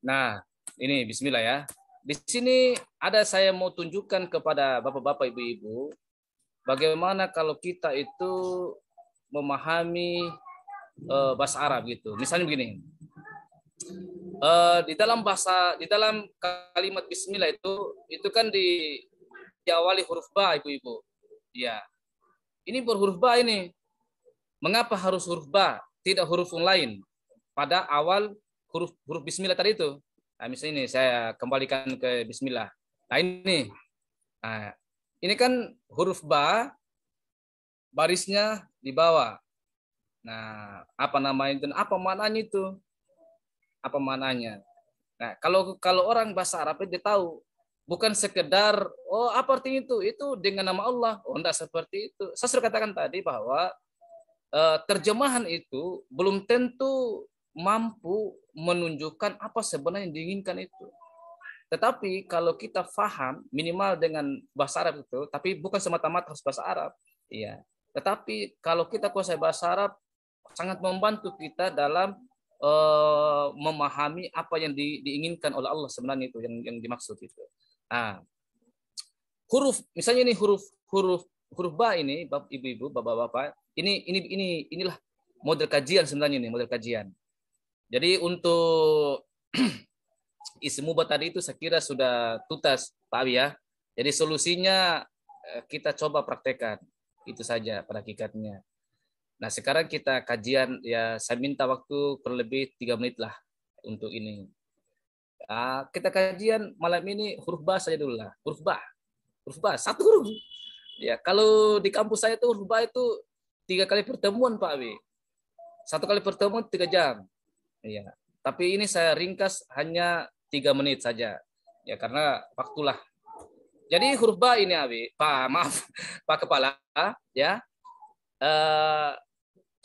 Nah ini Bismillah ya. Di sini ada saya mau tunjukkan kepada bapak-bapak ibu-ibu bagaimana kalau kita itu memahami bahasa Arab gitu. Misalnya begini. Di dalam kalimat Bismillah itu kan diawali huruf ba ibu-ibu. Ya, ini berhuruf ba ini. Mengapa harus huruf ba, tidak huruf yang lain pada awal huruf Bismillah tadi itu? Nah, misalnya ini saya kembalikan ke Bismillah. Nah ini, ini kan huruf ba barisnya di bawah. Nah, apa namanya dan apa maknanya itu? Apa maknanya? Nah, kalau orang bahasa Arab dia tahu, bukan sekedar oh apa artinya itu dengan nama Allah. Oh, enggak seperti itu. Saya sudah katakan tadi bahwa terjemahan itu belum tentu mampu menunjukkan apa sebenarnya yang diinginkan itu. Tetapi kalau kita faham minimal dengan bahasa Arab itu, tapi bukan semata-mata harus bahasa Arab, iya. Tetapi kalau kita kuasai bahasa Arab, sangat membantu kita dalam memahami apa yang diinginkan oleh Allah sebenarnya itu yang dimaksud itu. Nah, huruf misalnya ini huruf ba ini, ibu-ibu, bapak-bapak, inilah model kajian sebenarnya ini, model kajian. Jadi untuk isi mubah tadi itu saya kira sudah tuntas Pak Abi ya. Jadi solusinya kita coba praktekkan. Itu saja pada hakikatnya. Nah sekarang kita kajian ya saya minta waktu kurang lebih 3 menit lah untuk ini. Kita kajian malam ini huruf ba saja dulu lah. Huruf ba, satu huruf. Ya kalau di kampus saya itu huruf ba itu 3 kali pertemuan Pak Abi. 1 kali pertemuan 3 jam. Iya. Tapi ini saya ringkas hanya 3 menit saja. Ya karena waktulah. Jadi huruf ba ini Abi, Pak Kepala, ya.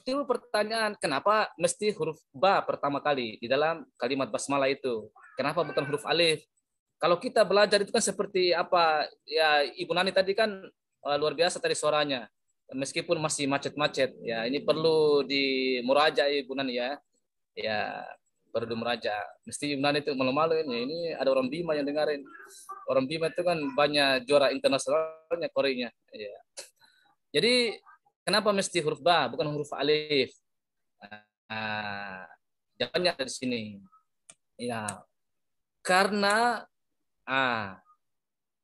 Timbul pertanyaan kenapa mesti huruf ba pertama kali di dalam kalimat basmalah itu? Kenapa bukan huruf alif? Kalau kita belajar itu kan seperti apa ya Ibu Nani tadi kan luar biasa tadi suaranya. Meskipun masih macet-macet ya, ini perlu dimuraja Ibu Nani ya. Ya, perlu meraja. Mesti Yunani itu malu-malu ini ada orang Bima yang dengerin. Orang Bima itu kan banyak juara internasionalnya Korea. Ya. Jadi kenapa mesti huruf ba bukan huruf alif? Jawabannya ada di sini. Ya. Karena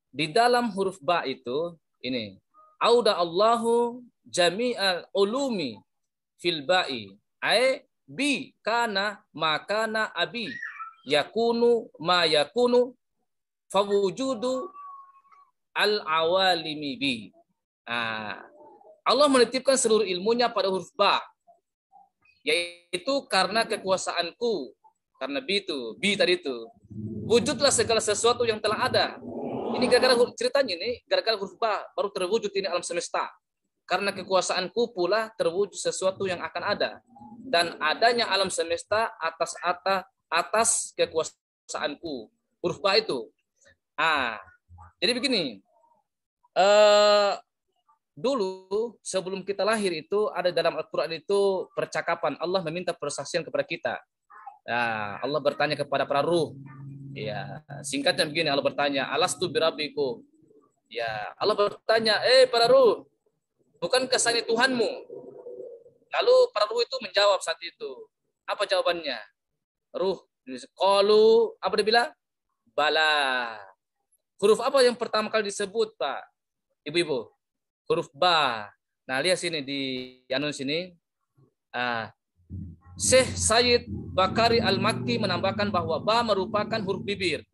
di dalam huruf ba itu ini auda Allahu jami'al ulumi fil ba'i ay bi kana makana abi yakunu ma yakunu fawujudu al awalimi bi. Allah menitipkan seluruh ilmunya pada huruf ba, yaitu karena kekuasaanku, karena bi tadi itu wujudlah segala sesuatu yang telah ada. Ini gara-gara ceritanya ini gara-gara huruf ba baru terwujud ini alam semesta. Karena kekuasaanku pula terwujud sesuatu yang akan ada. Dan adanya alam semesta atas kekuasaanku. Huruf ba itu. Jadi begini. Dulu sebelum kita lahir itu ada dalam Al-Quran itu percakapan. Allah meminta persaksian kepada kita. Allah bertanya kepada para ruh. Ya, singkatnya begini, Allah bertanya, alastu birabbikum. Ya, Allah bertanya, para ruh, bukankah saya Tuhanmu? Lalu para ruh itu menjawab saat itu. Apa jawabannya? Ruh, qalu, apa dia bilang? Bala. Huruf apa yang pertama kali disebut, Pak? Ibu-ibu. Huruf ba. Nah, lihat sini di anun sini. Syekh Sayyid Bakari Al-Makki menambahkan bahwa ba merupakan huruf bibir.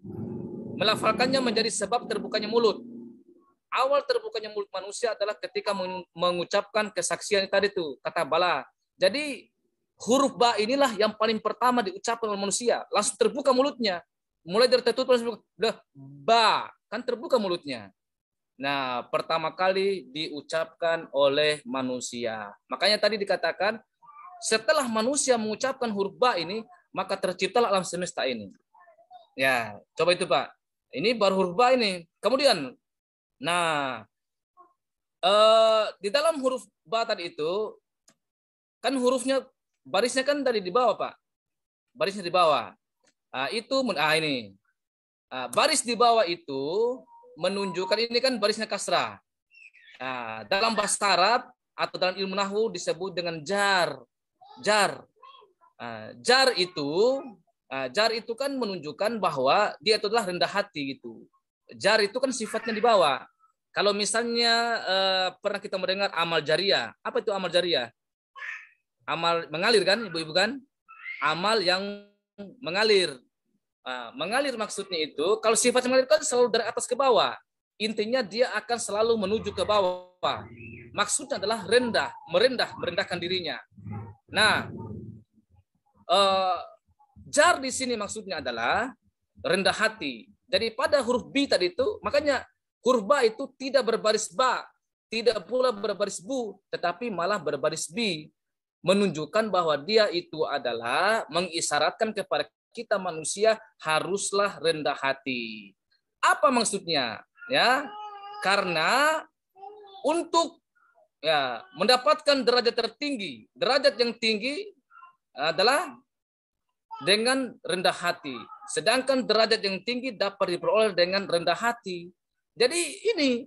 Melafalkannya menjadi sebab terbukanya mulut. Awal terbukanya mulut manusia adalah ketika mengucapkan kesaksian tadi itu, kata bala. Jadi huruf ba inilah yang paling pertama diucapkan oleh manusia. Langsung terbuka mulutnya. Mulai dari tertutup ba, kan terbuka mulutnya. Nah, pertama kali diucapkan oleh manusia. Makanya tadi dikatakan setelah manusia mengucapkan huruf ba ini, maka terciptalah alam semesta ini. Ya, coba itu Pak. Ini baru huruf ba ini. Kemudian, di dalam huruf ba tadi itu, kan hurufnya, barisnya kan tadi di bawah Pak. Barisnya di bawah. Ini. Baris di bawah itu menunjukkan ini kan barisnya kasrah. Dalam bahasa Arab atau dalam ilmu nahwu disebut dengan jar. Jar itu kan menunjukkan bahwa dia itu adalah rendah hati gitu. Jar itu kan sifatnya di bawah. Kalau misalnya pernah kita mendengar amal jariah, apa itu amal jariah? Amal mengalir kan, ibu-ibu kan? Amal yang mengalir. Mengalir maksudnya itu kalau sifat mengalir kan selalu dari atas ke bawah. intinya dia akan selalu menuju ke bawah. Maksudnya adalah merendahkan dirinya. Nah, jar di sini maksudnya adalah rendah hati. Jadi pada huruf B tadi itu, makanya huruf ba itu tidak berbaris ba, tidak pula berbaris bu, tetapi malah berbaris B, menunjukkan bahwa dia itu adalah mengisyaratkan kepada kita manusia haruslah rendah hati. Apa maksudnya? Ya, karena untuk mendapatkan derajat tertinggi, derajat yang tinggi adalah dengan rendah hati. Sedangkan derajat yang tinggi dapat diperoleh dengan rendah hati. Jadi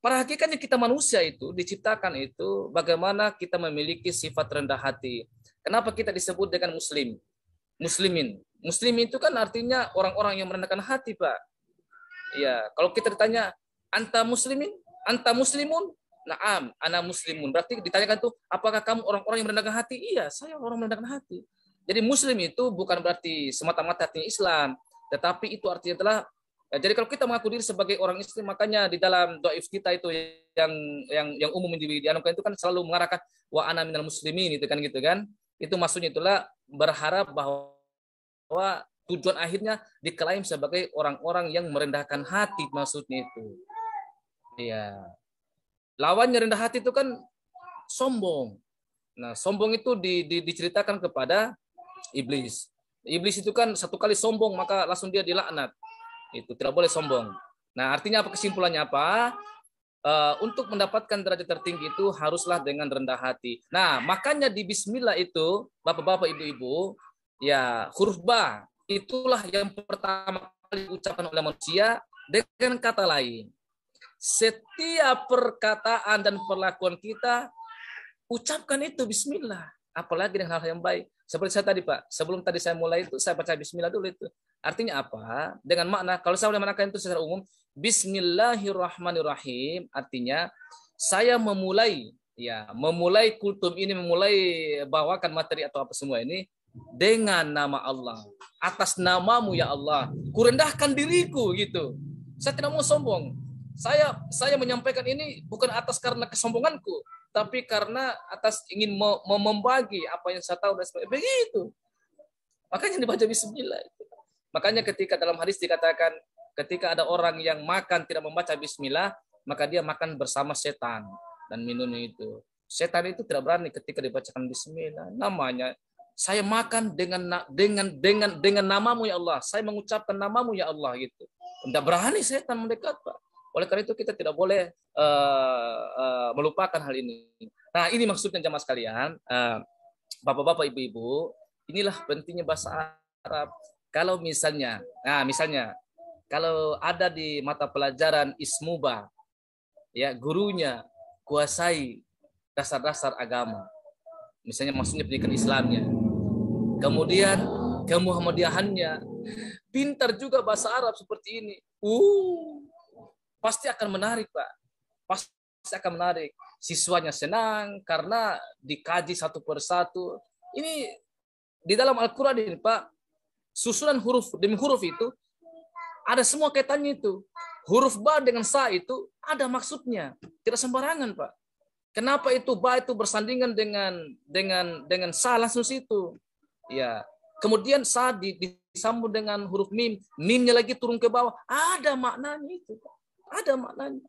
pada hakikatnya kita manusia itu diciptakan itu bagaimana kita memiliki sifat rendah hati. Kenapa kita disebut dengan muslimin? Muslim itu kan artinya orang-orang yang merendahkan hati, Pak. Ya, kalau kita ditanya anta muslimin, anta muslimun, na'am, ana muslimun. Berarti ditanyakan tuh, apakah kamu orang-orang yang merendahkan hati? Iya, saya orang merendahkan hati. Jadi muslim itu bukan berarti semata-mata artinya Islam, tetapi itu artinya adalah jadi kalau kita mengaku diri sebagai orang Islam, makanya di dalam dhaif kita itu yang umum dianukan itu kan selalu mengarahkan wa ana minal muslimin itu kan. Itu maksudnya itulah berharap bahwa tujuan akhirnya diklaim sebagai orang-orang yang merendahkan hati, maksudnya itu. Iya. Lawannya rendah hati itu kan sombong. Nah, sombong itu diceritakan kepada iblis. Iblis itu kan satu kali sombong maka langsung dia dilaknat. Itu tidak boleh sombong. Nah, artinya apa, kesimpulannya apa? Untuk mendapatkan derajat tertinggi itu haruslah dengan rendah hati. Nah, makanya di bismillah itu, Bapak-bapak, Ibu-ibu, ya huruf ba itulah yang pertama kali diucapkan oleh manusia. Dengan kata lain, setiap perkataan dan perlakuan kita ucapkan itu bismillah, apalagi dengan hal yang baik. Seperti saya tadi, Pak, sebelum tadi saya mulai itu saya baca bismillah dulu itu. Artinya apa? Dengan makna, kalau saya boleh menekan itu secara umum, bismillahirrahmanirrahim artinya saya memulai kultum ini, memulai bawakan materi atau apa semua ini dengan nama Allah. Atas namamu ya Allah, kurendahkan diriku gitu. Saya tidak mau sombong. Saya menyampaikan ini bukan atas karena kesombonganku, tapi karena atas ingin membagi apa yang saya tahu dan sebagainya. Begitu. Makanya dibaca bismillah. Makanya ketika dalam hadis dikatakan ketika ada orang yang makan tidak membaca bismillah, maka dia makan bersama setan dan minumnya itu. Setan itu tidak berani ketika dibacakan bismillah. Namanya saya makan dengan namamu ya Allah. Saya mengucapkan namamu ya Allah gitu. Tidak berani setan mendekat, Pak. Oleh karena itu kita tidak boleh melupakan hal ini. Nah, ini maksudnya jamaah sekalian, Bapak-bapak, Ibu-ibu, inilah pentingnya bahasa Arab. Kalau misalnya kalau ada di mata pelajaran ismuba, ya gurunya kuasai dasar-dasar agama, misalnya maksudnya pendidikan Islamnya, kemudian kemuhammadiyahannya, pintar juga bahasa Arab seperti ini, pasti akan menarik, Pak. Pasti akan menarik. Siswanya senang karena dikaji satu persatu. Ini di dalam Al-Quran ini, Pak, susunan huruf demi huruf itu ada semua kaitannya itu. Huruf ba dengan sa itu ada maksudnya, tidak sembarangan, Pak. Kenapa itu ba itu bersandingan dengan sa langsung situ? Ya. Kemudian sa disambung dengan huruf mim, mimnya lagi turun ke bawah. Ada maknanya itu, Pak. Ada maknanya.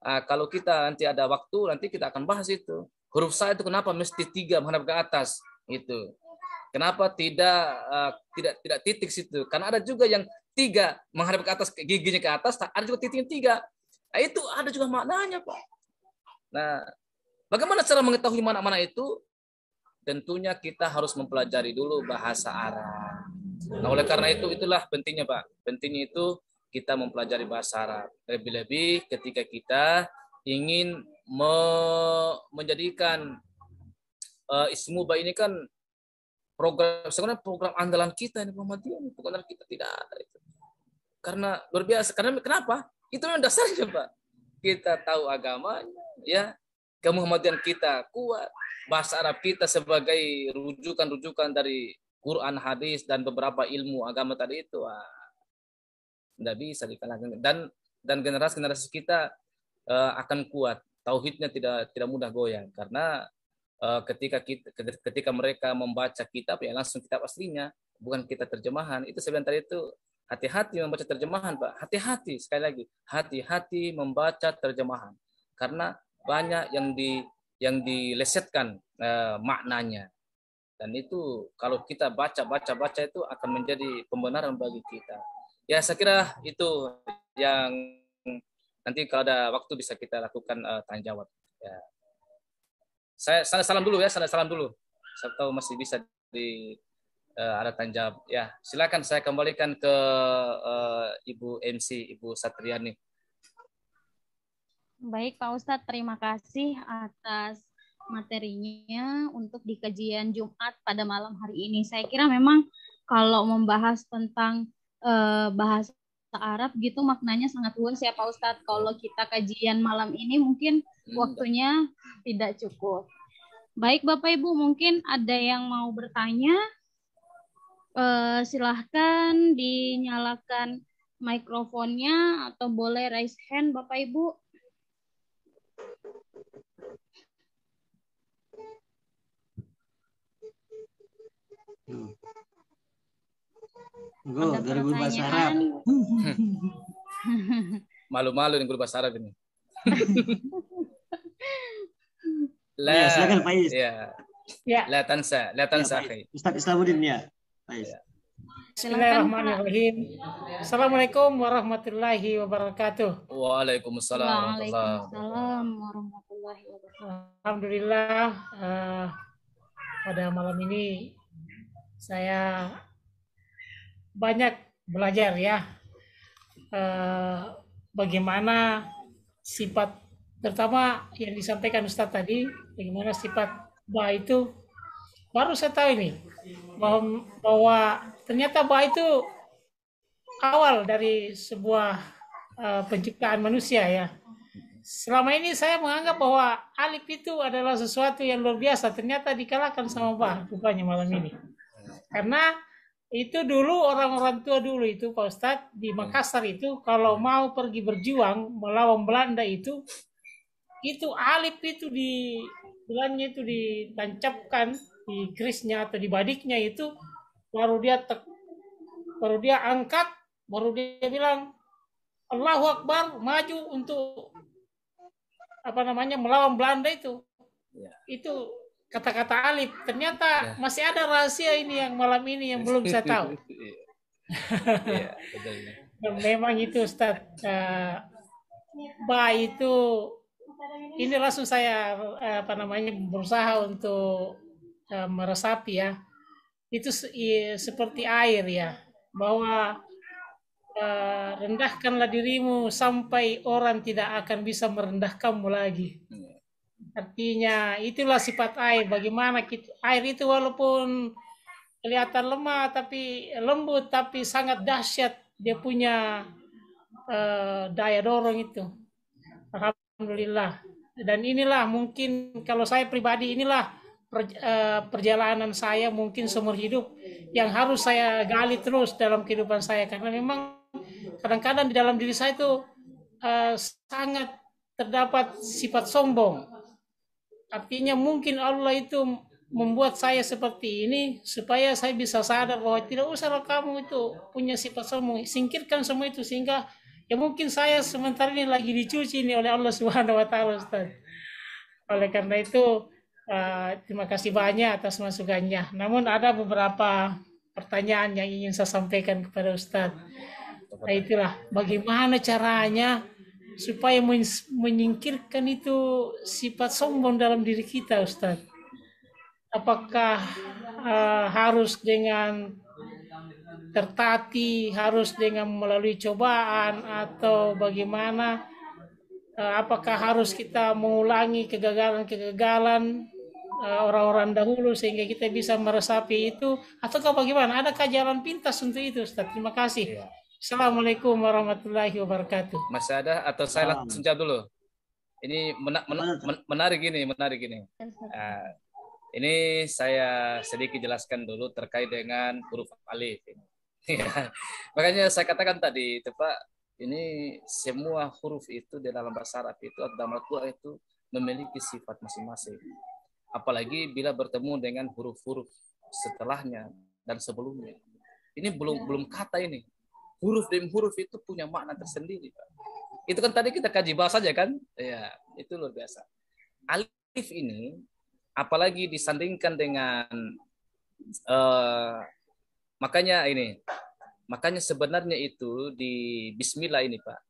Nah, kalau kita nanti ada waktu, nanti kita akan bahas itu. Huruf sa itu kenapa mesti 3 menghadap ke atas? Itu. Kenapa tidak titik situ? Karena ada juga yang 3 menghadap ke atas, giginya ke atas, ada juga titiknya 3. Nah, itu ada juga maknanya, Pak. Nah, bagaimana cara mengetahui mana-mana itu? Tentunya kita harus mempelajari dulu bahasa Arab. Nah, oleh karena itu, itulah pentingnya, Pak. Pentingnya itu kita mempelajari bahasa Arab. Lebih-lebih ketika kita ingin menjadikan ismuba ini kan sebenarnya program andalan kita ini, Muhammadiyah, bukan kita tidak ada itu. Karena luar biasa. Karena kenapa? Itu yang dasarnya, Pak. Kita tahu agamanya, ya. Kemuhammadian kita kuat. Bahasa Arab kita sebagai rujukan-rujukan dari Quran, hadis dan beberapa ilmu agama tadi itu, tidak bisa dikalahkan. dan generasi kita akan kuat. Tauhidnya tidak mudah goyang karena ketika mereka membaca kitab ya langsung kitab aslinya, bukan kitab terjemahan. Itu sebenarnya tadi itu hati-hati membaca terjemahan, Pak. Hati-hati, sekali lagi, hati-hati membaca terjemahan karena banyak yang dilesetkan maknanya. Dan itu kalau kita baca itu akan menjadi pembenaran bagi kita. Ya, saya kira itu yang nanti kalau ada waktu bisa kita lakukan tanya jawab. Ya. Saya salam dulu ya, salam dulu. Saya tahu masih bisa ada tanya jawab. Ya, silakan saya kembalikan ke Ibu MC, Ibu Satriani. Baik Pak Ustadz, terima kasih atas materinya untuk di kajian Jumat pada malam hari ini. Saya kira memang kalau membahas tentang bahasa Arab gitu maknanya sangat luas ya Pak Ustadz. Kalau kita kajian malam ini mungkin waktunya tidak cukup. Baik Bapak Ibu, mungkin ada yang mau bertanya. Silahkan dinyalakan mikrofonnya atau boleh raise hand Bapak Ibu. Ada dari guru bahasa Arab. Malu-malu nih guru bahasa Arab ini. Ya, silakan Pak Is. Ya. La tansa akhi. Ustaz Islamuddin ya. Pak Is. Bismillahirrahmanirrahim. Assalamualaikum warahmatullahi wabarakatuh. Waalaikumsalam warahmatullahi wabarakatuh. Alhamdulillah pada malam ini saya banyak belajar ya bagaimana sifat terutama yang disampaikan Ustadz tadi, bagaimana sifat ba itu baru saya tahu ini bahwa ternyata ba itu awal dari sebuah penciptaan manusia ya. Selama ini saya menganggap bahwa alif itu adalah sesuatu yang luar biasa, ternyata dikalahkan sama ba rupanya malam ini. Karena itu dulu orang-orang tua dulu itu Pak Ustadz di Makassar itu kalau mau pergi berjuang melawan Belanda itu alif itu di bulannya itu ditancapkan di kerisnya atau di badiknya itu baru dia angkat, baru dia bilang Allahu Akbar, maju untuk melawan Belanda itu. Itu kata-kata alif. Ternyata masih ada rahasia ini yang malam ini yang belum saya tahu. Dan memang itu Ustaz, ba itu ini langsung saya berusaha untuk meresapi ya. Itu seperti air ya, bahwa rendahkanlah dirimu sampai orang tidak akan bisa merendahkanmu lagi. Artinya itulah sifat air. Bagaimana air itu walaupun kelihatan lemah tapi lembut tapi sangat dahsyat, dia punya daya dorong itu. Alhamdulillah. Dan inilah mungkin kalau saya pribadi inilah perjalanan saya mungkin seumur hidup yang harus saya gali terus dalam kehidupan saya, karena memang kadang-kadang di dalam diri saya itu sangat terdapat sifat sombong. Artinya mungkin Allah itu membuat saya seperti ini supaya saya bisa sadar bahwa tidak usahlah kamu itu punya sifat sombong, singkirkan semua itu sehingga ya mungkin saya sementara ini lagi dicuci ini oleh Allah Subhanahu wa taala Ustaz. Oleh karena itu terima kasih banyak atas masukannya. Namun ada beberapa pertanyaan yang ingin saya sampaikan kepada Ustaz. Nah, itulah bagaimana caranya supaya menyingkirkan itu sifat sombong dalam diri kita Ustaz. Apakah harus dengan tertatih, harus dengan melalui cobaan, atau bagaimana? Apakah harus kita mengulangi kegagalan-kegagalan orang-orang dahulu sehingga kita bisa meresapi itu, ataukah bagaimana? Adakah jalan pintas untuk itu Ustaz? Terima kasih. Assalamualaikum warahmatullahi wabarakatuh. Masih ada atau saya langsung jawab dulu? Ini menarik ini. Ini saya sedikit jelaskan dulu terkait dengan huruf alif. Makanya saya katakan tadi, Pak, Ini semua huruf itu di dalam bahasa Arab itu atau dalam Al-Quran itu memiliki sifat masing-masing. Apalagi bila bertemu dengan huruf-huruf setelahnya dan sebelumnya. Ini belum kata ini. Huruf demi huruf itu punya makna tersendiri, Pak. Itu kan tadi kita kaji bahasa aja kan? Ya, itu luar biasa. Alif ini apalagi disandingkan dengan makanya sebenarnya itu di Bismillah ini, Pak.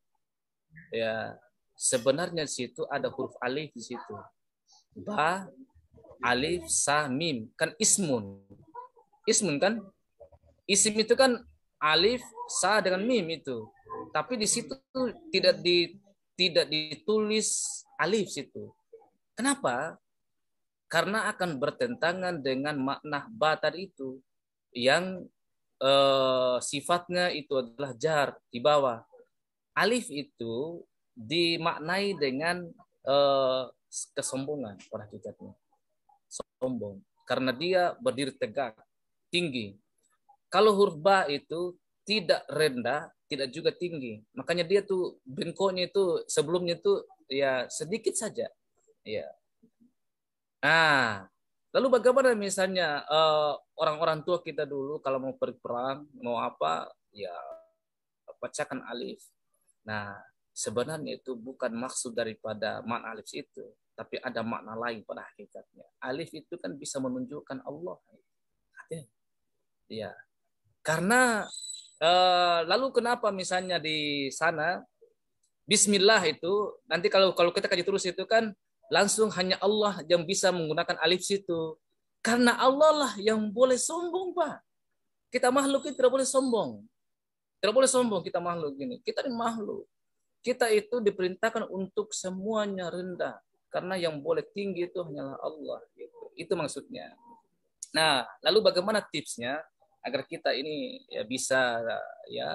Ya, sebenarnya di situ ada huruf alif di situ. Ba, alif, sa, mim, kan ismun. Ismun kan? Isim itu kan alif, sa dengan mim itu. Tapi di situ tidak ditulis alif situ. Kenapa? Karena akan bertentangan dengan makna ba tadi itu yang sifatnya itu adalah jar di bawah. Alif itu dimaknai dengan kesombongan pada hakikatnya. Sombong. Karena dia berdiri tegak, tinggi. Kalau huruf ba itu tidak rendah, tidak juga tinggi. Makanya dia tuh bengkoknya itu sebelumnya itu ya sedikit saja. Ya. Nah, lalu bagaimana misalnya orang-orang tua kita dulu kalau mau pergi perang, mau apa, ya bacakan alif. Nah, sebenarnya itu bukan maksud daripada makna alif itu, tapi ada makna lain pada hakikatnya. Alif itu kan bisa menunjukkan Allah. Ya, karena lalu kenapa misalnya di sana Bismillah itu nanti kalau kita kaji terus itu kan langsung hanya Allah yang bisa menggunakan alif situ. Karena Allah lah yang boleh sombong, Pak. Kita makhluk itu tidak boleh sombong. Tidak boleh sombong kita makhluk ini. Kita ini makhluk. Kita itu diperintahkan untuk semuanya rendah. Karena yang boleh tinggi itu hanyalah Allah. Itu maksudnya. Nah, lalu bagaimana tipsnya agar kita ini ya bisa ya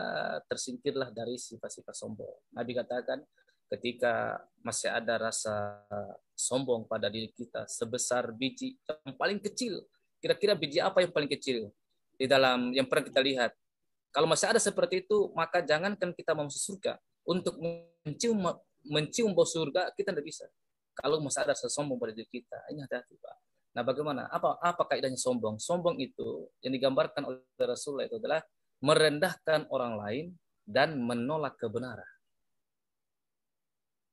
tersingkirlah dari sifat-sifat sombong. Nabi katakan ketika masih ada rasa sombong pada diri kita sebesar biji yang paling kecil. Kira-kira biji apa yang paling kecil di dalam yang pernah kita lihat? Kalau masih ada seperti itu, maka jangankan kita mau masuk surga. Untuk mencium bau surga, kita tidak bisa. Kalau masih ada rasa sombong pada diri kita, ini hati-hati, Pak. Nah, bagaimana? Apa kaidahnya sombong? Sombong itu yang digambarkan oleh Rasulullah itu adalah merendahkan orang lain dan menolak kebenaran.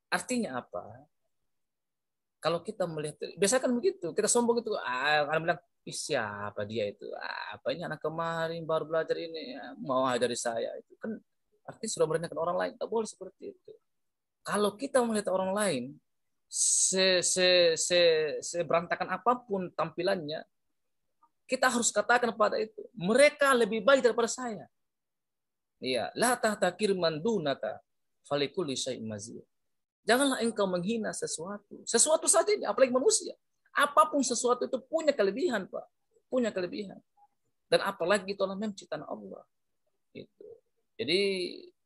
Artinya apa? Kalau kita melihat, biasanya kan begitu, kita sombong itu, orang bilang, siapa dia itu? Apa ini anak kemarin baru belajar ini, mau dari saya itu kan artinya sudah merendahkan orang lain. Tak boleh seperti itu. Kalau kita melihat orang lain, seberantakan apapun tampilannya, kita harus katakan pada itu, mereka lebih baik daripada saya. Iya, la tahtakir man dunaka falikul syai'in maziyah. Janganlah engkau menghina sesuatu. Sesuatu saja ini, apalagi manusia. Apapun sesuatu itu punya kelebihan, Pak. Punya kelebihan. Dan apalagi itu adalah ciptaan Allah. Gitu. Jadi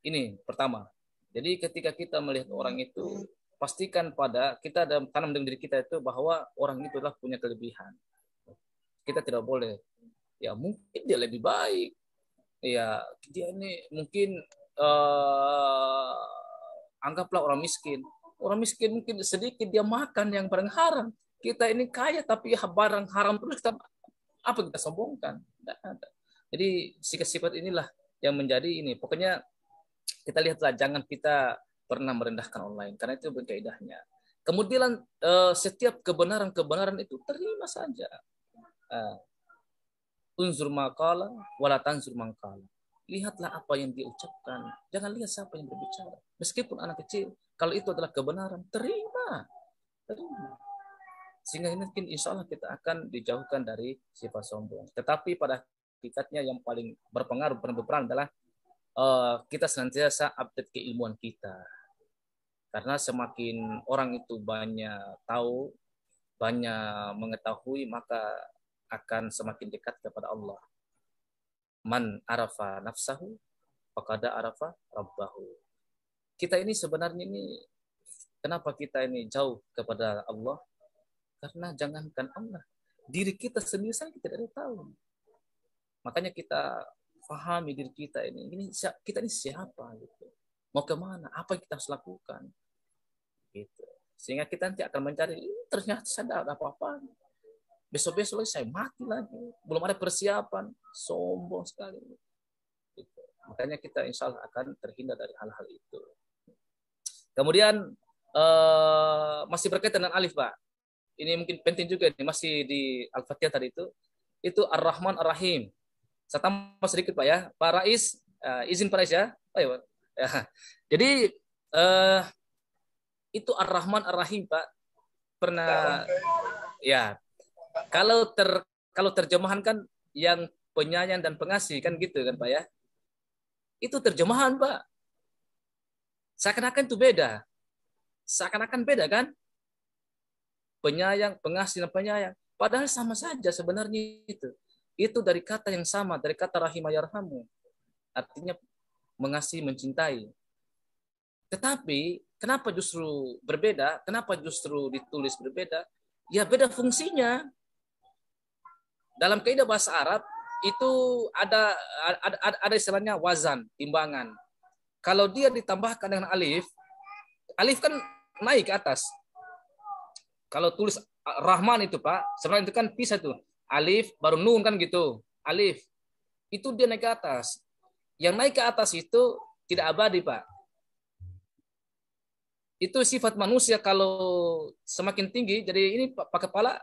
ini pertama. Jadi ketika kita melihat orang itu, pastikan pada kita ada tanam dalam diri kita itu bahwa orang itu adalah punya kelebihan. Kita tidak boleh. Ya mungkin dia lebih baik. Ya dia ini mungkin anggaplah orang miskin. Orang miskin mungkin sedikit dia makan yang barang haram. Kita ini kaya tapi barang haram terus kita apa kita sombongkan? Tidak ada. Jadi sifat-sifat inilah yang menjadi ini. Pokoknya kita lihatlah jangan kita pernah merendahkan orang lain karena itu kaidahnya. Kemudian setiap kebenaran itu terima saja. Unzur maqala wala tanzur maqala. Lihatlah apa yang dia ucapkan. Jangan lihat siapa yang berbicara. Meskipun anak kecil, kalau itu adalah kebenaran, terima. Sehingga ini mungkin insya Allah kita akan dijauhkan dari sifat sombong. Tetapi pada hakikatnya yang paling berpengaruh, berperan adalah kita senantiasa update keilmuan kita. Karena semakin orang itu banyak tahu, banyak mengetahui, maka akan semakin dekat kepada Allah. Man arafa nafsahu faqad arafa rabbahu. Kita ini sebenarnya ini kenapa kita ini jauh kepada Allah? Karena jangankan Allah, diri kita sendiri saja kita tidak tahu. Makanya kita pahami diri kita ini kita ini siapa gitu. mau kemana, apa yang kita harus lakukan. Gitu. Sehingga kita nanti akan mencari, ternyata saya tidak ada apa-apa. Besok-besok lagi saya mati lagi. Belum ada persiapan. Sombong sekali. Gitu. Makanya kita insya Allah akan terhindar dari hal-hal itu. Kemudian masih berkaitan dengan alif, Pak. Ini mungkin penting juga, nih, masih di Al-Fatihah tadi itu Ar-Rahman Ar-Rahim. Saya tambah sedikit, Pak, ya. Pak Rais, izin Pak Rais, ya. Ayo, ya. Jadi itu Ar-Rahman Ar-Rahim, Pak. Pernah ya. Kalau terjemahan kan yang penyayang dan pengasih kan gitu kan, Pak, ya. Itu terjemahan, Pak. Seakan-akan itu beda. Seakan-akan beda kan? Penyayang, pengasih, dan penyayang. Padahal sama saja sebenarnya itu. Itu dari kata yang sama, dari kata rahimah yarhamu. Artinya mengasihi, mencintai. Tetapi kenapa justru berbeda? Kenapa justru ditulis berbeda? Ya beda fungsinya. Dalam kaidah bahasa Arab itu ada istilahnya wazan, timbangan. Kalau dia ditambahkan dengan alif, alif kan naik ke atas. Kalau tulis Rahman itu, Pak, sebenarnya itu kan pisah tuh. Alif baru nun kan gitu. Alif. Itu dia naik ke atas. Yang naik ke atas itu tidak abadi, Pak. Itu sifat manusia kalau semakin tinggi. Jadi ini Pak Kepala,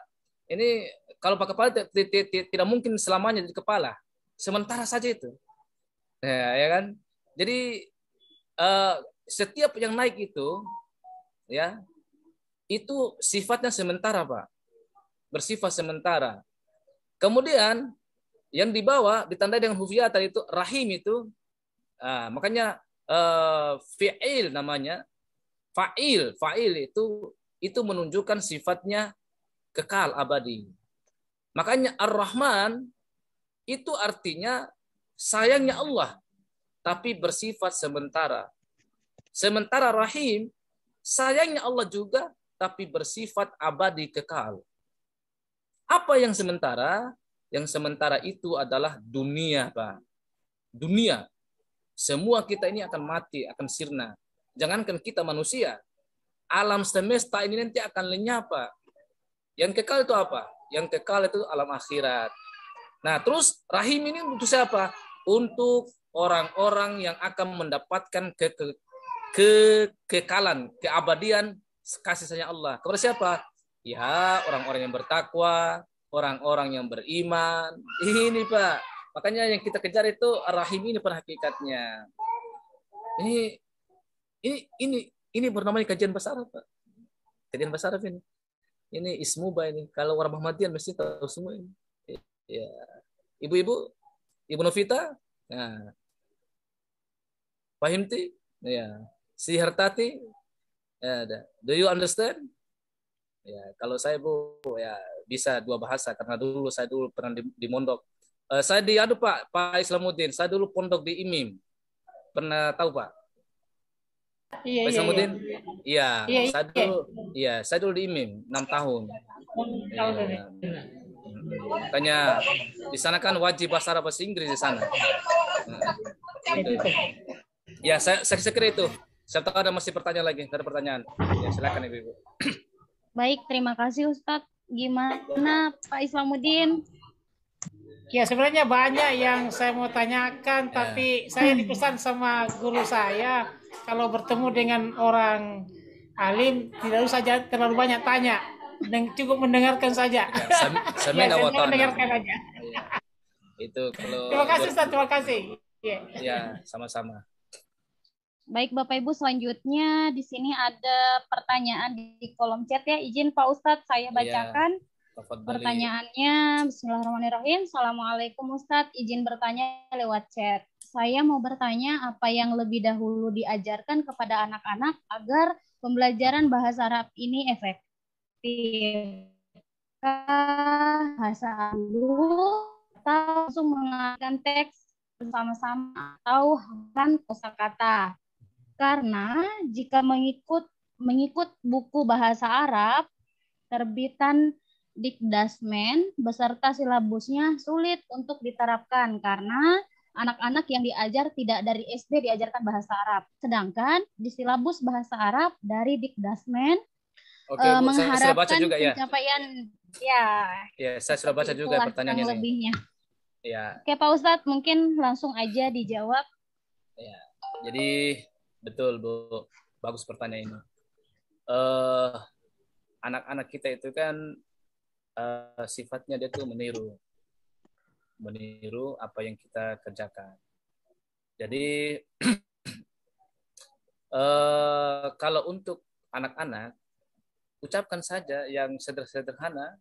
ini kalau Pak Kepala tidak mungkin selamanya di kepala. Sementara saja itu. Ya kan? Jadi setiap yang naik itu ya itu sifatnya sementara, Pak. Bersifat sementara. Kemudian yang di bawah ditandai dengan huruf tadi itu rahim itu. Makanya fi'il namanya. Fa'il itu menunjukkan sifatnya kekal abadi. Makanya Ar-Rahman itu artinya sayangnya Allah tapi bersifat sementara. Sementara Rahim sayangnya Allah juga tapi bersifat abadi kekal. Apa yang sementara? Yang sementara itu adalah dunia, Pak. Dunia. Semua kita ini akan mati, akan sirna. Jangankan kita manusia. Alam semesta ini nanti akan lenyap, Pak. Yang kekal itu apa? Yang kekal itu alam akhirat. Nah, terus rahim ini untuk siapa? Untuk orang-orang yang akan mendapatkan kekekalan, keabadian kasih sayang Allah. Kepada siapa? Ya, orang-orang yang bertakwa, orang-orang yang beriman. Ini, Pak. Makanya yang kita kejar itu rahim ini pada hakikatnya. Ini bernamanya kajian bahasa Arab, Pak. Kajian bahasa Arab ini. Ini ismuba ini. Kalau orang Muhammadiyah mesti tahu semua ini. Ya. Ibu-ibu, Ibu Novita, nah. Fahimti? Ya. Si Hartati, ya, do you understand? Ya, kalau saya Bu ya bisa dua bahasa karena saya dulu pernah di mondok. Saya Pak Islamuddin, saya dulu pondok di IMIM. Pernah tahu, Pak? Iya, Pak Islamuddin? Iya, saya dulu di IMIM 6 tahun. Ya. Makanya di sana kan wajib bahasa Arab bahasa Inggris di sana. Gitu. Ya, saya kira itu. Saya tahu ada masih pertanyaan lagi, ada pertanyaan. Ya, silakan Ibu. Baik, terima kasih Ustadz. Gimana Pak Islamuddin? Ya sebenarnya banyak yang saya mau tanyakan, tapi saya dipesan sama guru saya kalau bertemu dengan orang alim tidak usah terlalu banyak tanya, dan cukup mendengarkan saja. Saya mendengarkan aja. Itu kalau. Terima kasih Ustaz, terima kasih. Ya, sama-sama. Baik Bapak Ibu, selanjutnya di sini ada pertanyaan di kolom chat ya. Izin Pak Ustadz saya bacakan. Pertanyaannya, bismillahirrahmanirrahim. Assalamualaikum Ustadz, izin bertanya lewat chat. Saya mau bertanya apa yang lebih dahulu diajarkan kepada anak-anak agar pembelajaran bahasa Arab ini efektif. Bahasa dulu atau langsung mengenalkan teks bersama-sama atau hafalkan kosakata. Karena jika mengikut buku bahasa Arab terbitan Dikdasmen beserta silabusnya sulit untuk diterapkan karena anak-anak yang diajar tidak dari SD diajarkan bahasa Arab. Sedangkan di silabus bahasa Arab dari Dikdasmen Oke, Bu, saya sudah baca mengharapkan juga ya. pencapaian ya. Ya, saya sudah baca juga Itulah pertanyaan kurang ini. lebihnya. Ya, Oke Pak Ustadz, mungkin langsung aja dijawab. ya. Jadi betul, Bu. Bagus pertanyaan ini. Anak-anak kita itu kan sifatnya dia tuh meniru apa yang kita kerjakan. Jadi kalau untuk anak-anak, ucapkan saja yang sederhana.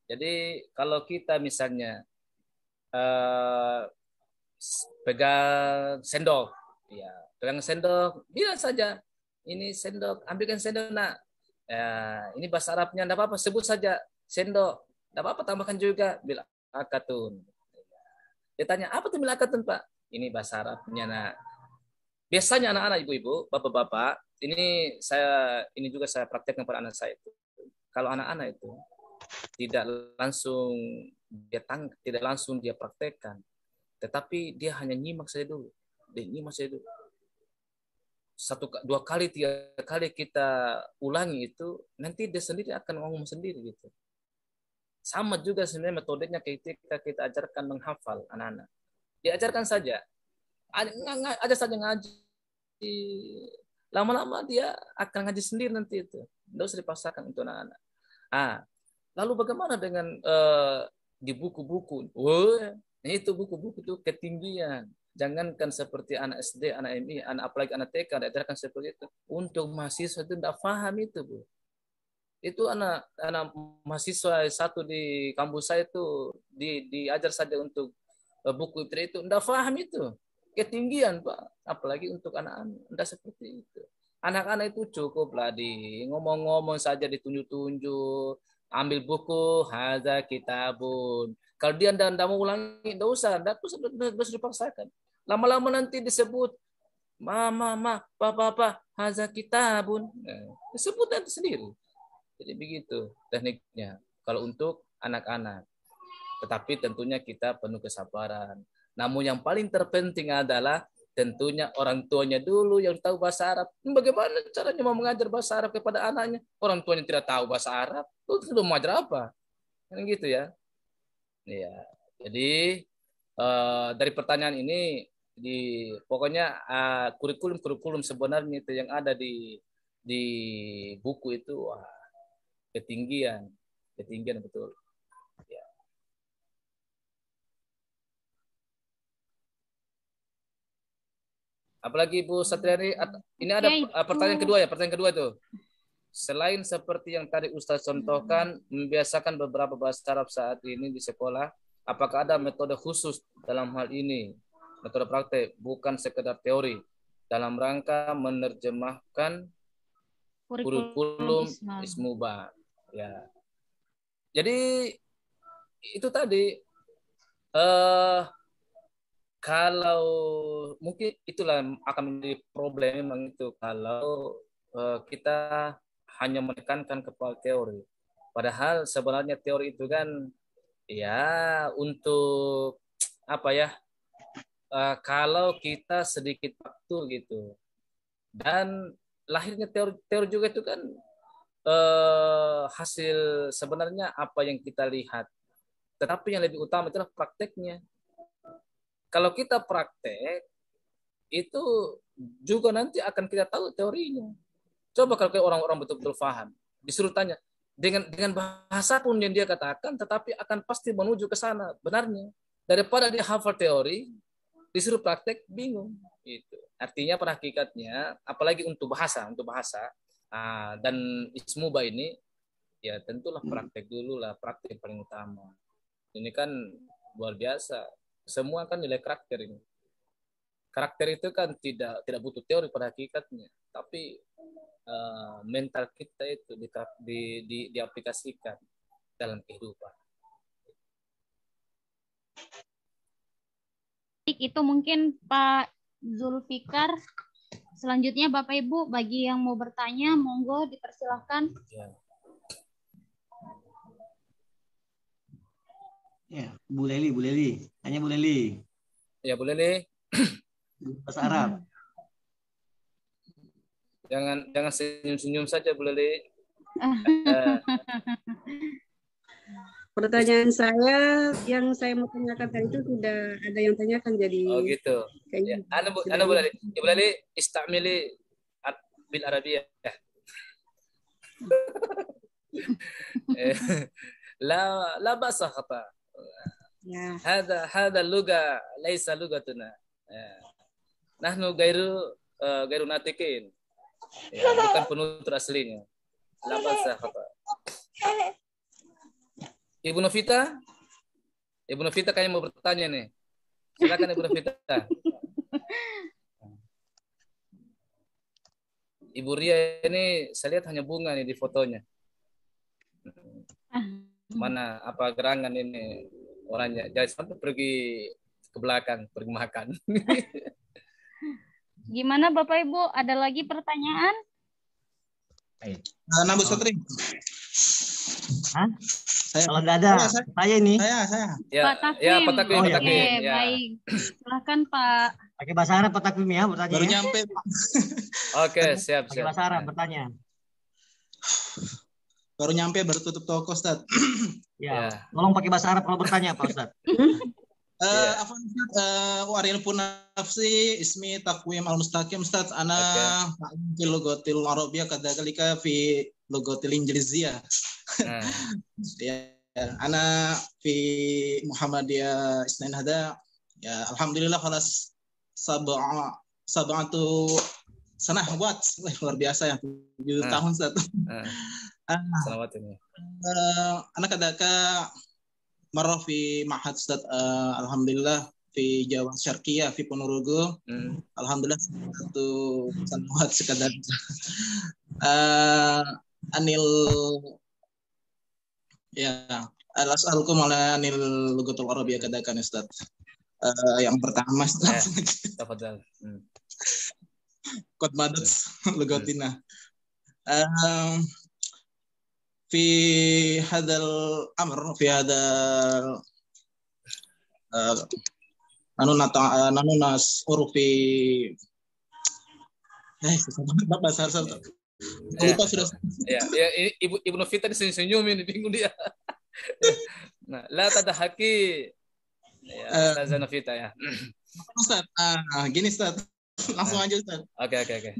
Jadi kalau kita misalnya pegang sendok, ya pegang sendok, bilang saja ini sendok, ambilkan sendok nak. Ya, ini bahasa Arabnya, tidak apa-apa, sebut saja sendok, tidak apa-apa, tambahkan juga bil akatun. Dia tanya, apa tuh bil akatun Pak? Ini bahasa Arabnya nak. Biasanya anak-anak, ibu-ibu, bapak-bapak, ini juga saya praktekkan pada anak saya itu. Kalau anak-anak itu tidak langsung dia praktekkan, tetapi dia hanya nyimak saja dulu. Satu, dua kali, tiga kali kita ulangi itu, nanti dia sendiri akan ngomong sendiri gitu. Sama juga sebenarnya metodenya ketika kita ajarkan menghafal anak-anak. Diajarkan saja. Aja saja ngaji. Lama-lama dia akan ngaji sendiri nanti itu. Tidak usah dipaksakan untuk anak-anak. Lalu bagaimana dengan di buku-buku? Itu buku-buku itu ketinggian. Jangankan seperti anak SD, anak MI, apalagi anak TK, diajarkan seperti itu. Untuk mahasiswa itu tidak paham itu, Bu. Itu anak mahasiswa satu di kampus saya itu diajar saja untuk buku itu tidak paham itu. Ketinggian, Pak. Apalagi untuk anak-anak, tidak seperti itu. Anak-anak itu cukuplah di ngomong-ngomong saja, ditunjuk-tunjuk, ambil buku, hadza kitabun. Kalau dia tidak mau ulangi, tidak usah dipaksakan. Lama-lama nanti disebut, mama, papa, hadza kitabun. Disebut nanti sendiri. Jadi begitu tekniknya. Kalau untuk anak-anak. Tetapi tentunya kita penuh kesabaran. Namun yang paling terpenting adalah tentunya orang tuanya dulu yang tahu bahasa Arab. Bagaimana caranya mau mengajar bahasa Arab kepada anaknya? Orang tuanya tidak tahu bahasa Arab. Terus belum mengajar apa? Kan gitu ya. Ya. Jadi dari pertanyaan ini pokoknya kurikulum sebenarnya itu yang ada di buku itu ketinggian betul. Ya. Apalagi Bu Satriani, ini ada pertanyaan kedua itu. Selain seperti yang tadi Ustaz contohkan, membiasakan beberapa bahasa Arab saat ini di sekolah, apakah ada metode khusus dalam hal ini? Metode praktek, bukan sekedar teori, dalam rangka menerjemahkan kurikulum Ismuba. Ya. Jadi itu tadi kalau mungkin itulah akan menjadi problem memang itu kalau kita hanya menekankan kepada teori. Padahal sebenarnya teori itu kan ya untuk apa ya? Kalau kita sedikit waktu gitu. Dan lahirnya teori juga itu kan hasil sebenarnya apa yang kita lihat. Tetapi yang lebih utama itulah prakteknya. Kalau kita praktek, itu juga nanti akan kita tahu teorinya. Coba kalau orang-orang betul-betul paham, disuruh tanya, dengan bahasa pun yang dia katakan, tetapi akan pasti menuju ke sana, benarnya. Daripada dia hafal teori, disuruh praktek, bingung. Itu. Artinya pada hakikatnya, apalagi untuk bahasa, dan Ismuba ini, ya tentulah praktek dulu lah, praktek paling utama. Ini kan luar biasa. Semua kan nilai karakter ini. Karakter itu kan tidak butuh teori pada hakikatnya, tapi mental kita itu diaplikasikan dalam kehidupan. Itu mungkin Pak Zulfikar. Selanjutnya Bapak Ibu, bagi yang mau bertanya, monggo dipersilahkan. Ya, Bu Leli. Tanya Bu Leli. Ya boleh nih. Bahasa Arab. Jangan senyum-senyum saja boleh nih. Pertanyaan saya yang saya mau tanyakan tadi itu sudah ada yang tanyakan, jadi Oh gitu. kayaknya Ya, Anda boleh istamili bil Arabiyah. لا بأس خطأ. ya. هذا اللغة ليس لغتنا. نحن غير ناطقين. Ya, bukan penutur aslinya. لا بأس خطأ. Ibu Novita kayaknya mau bertanya nih. Silakan Ibu Novita. Ibu Ria ini saya lihat hanya bunga nih di fotonya. Mana apa gerangan ini orangnya. Jangan sampai pergi ke belakang, pergi makan. Gimana Bapak Ibu? Ada lagi pertanyaan? Nabu Satri. Hah? Kalau nggak ada, saya ini. Saya. Ya, Pak Takwim. ya Pak Takwim. Oke, Ya. baik. Silahkan Pak. Pakai bahasa Arab Pak Takwim ya bertanya. Baru Ya. nyampe. Oke, siap. Pakai bahasa Arab bertanya. Baru nyampe, baru tutup toko, Ustaz. Ya. Tolong pakai bahasa Arab kalau bertanya Pak Ustaz. Afwan Ustaz, wa'arifun nafsi ismi Takwim al-Mustaqim Ustaz, ana fi lugatil Arabiyyah kadzalika fi lugatil Injiliziyah. Ya, ana fi Muhammadiyah Isnain hada. Ya, alhamdulillah khalas sab'atu sanah buat luar biasa ya, 7 tahun Ustaz. Selamat ini. Anak kadaka marah fi Ma'had Ustaz, alhamdulillah fi Jawa Syarqiyah fi Ponorogo. Alhamdulillah satu sanawat sekadar. Anil ya al-as'alukum ala anil lugatul Arabiyyah kadakan Ustaz. Yang pertama Ustaz. Tafadhal. Qad madat lugatina. Fi hadal amr fi hadal nanu nas urufi bahasa Arab. Lupa sudah. Ya, Ibu Novita senyum ini bingung dia. Nah, la tadahaki. Ya, Ustazah Novita ya. Ustaz, gini Ustaz. Langsung aja Ustaz. Oke.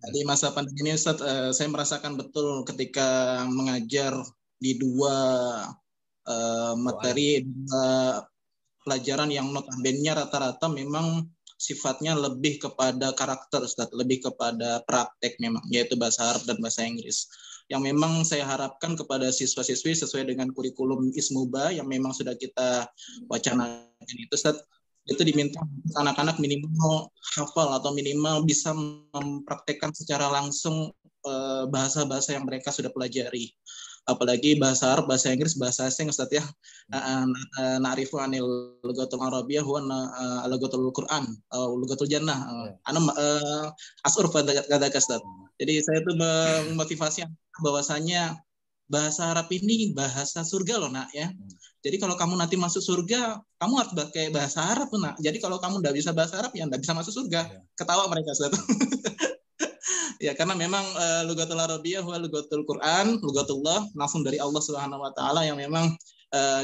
Di masa pandemi ini Ustaz, saya merasakan betul ketika mengajar di dua materi, dua pelajaran yang notabene rata-rata memang sifatnya lebih kepada karakter Ustaz, lebih kepada praktek memang, yaitu bahasa Arab dan bahasa Inggris. Yang memang saya harapkan kepada siswa-siswi sesuai dengan kurikulum Ismuba yang memang sudah kita wacanakan itu Ustaz, itu diminta anak-anak minimal hafal atau minimal bisa mempraktekkan secara langsung bahasa-bahasa yang mereka sudah pelajari. Apalagi bahasa Arab, bahasa Inggris, bahasa asing Ustaz ya. Na'rifu anil lugatul Arabiyyah wa lugatul Quran, lugatul jannah. As'ur kadaka Ustaz. Jadi saya itu memotivasi bahwasanya bahasa Arab ini bahasa surga loh nak ya. Jadi kalau kamu nanti masuk surga, kamu harus pakai bahasa Arab nak. Jadi kalau kamu nggak bisa bahasa Arab ya nggak bisa masuk surga. Ketawa mereka Ustaz. Ya karena memang lugatul Arabiyyah wa lugatul Quran, lugatullah langsung dari Allah Subhanahu wa taala yang memang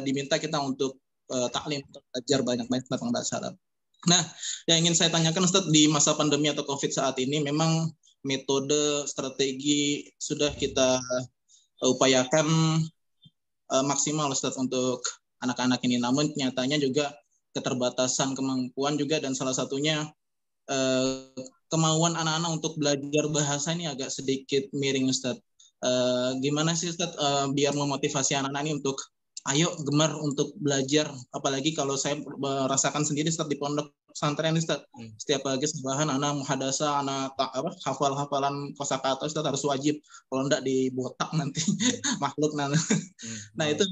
diminta kita untuk taklim, untuk belajar banyak-banyak tentang bahasa Arab. Nah, yang ingin saya tanyakan Ustaz, di masa pandemi atau Covid saat ini memang metode strategi sudah kita upayakan maksimal Ustaz untuk anak-anak ini. Namun nyatanya juga keterbatasan kemampuan juga, dan salah satunya kemauan anak-anak untuk belajar bahasa ini agak sedikit miring Ustaz. Gimana sih Ustaz biar memotivasi anak-anak ini untuk ayo gemar untuk belajar, apalagi kalau saya merasakan sendiri Ustaz di pondok pesantren Ustaz. Setiap pagi sebahan anak muhadasa, anak hafal-hafalan kosakata Ustaz harus wajib, kalau enggak dibotak nanti makhluk nanti. Nah, itu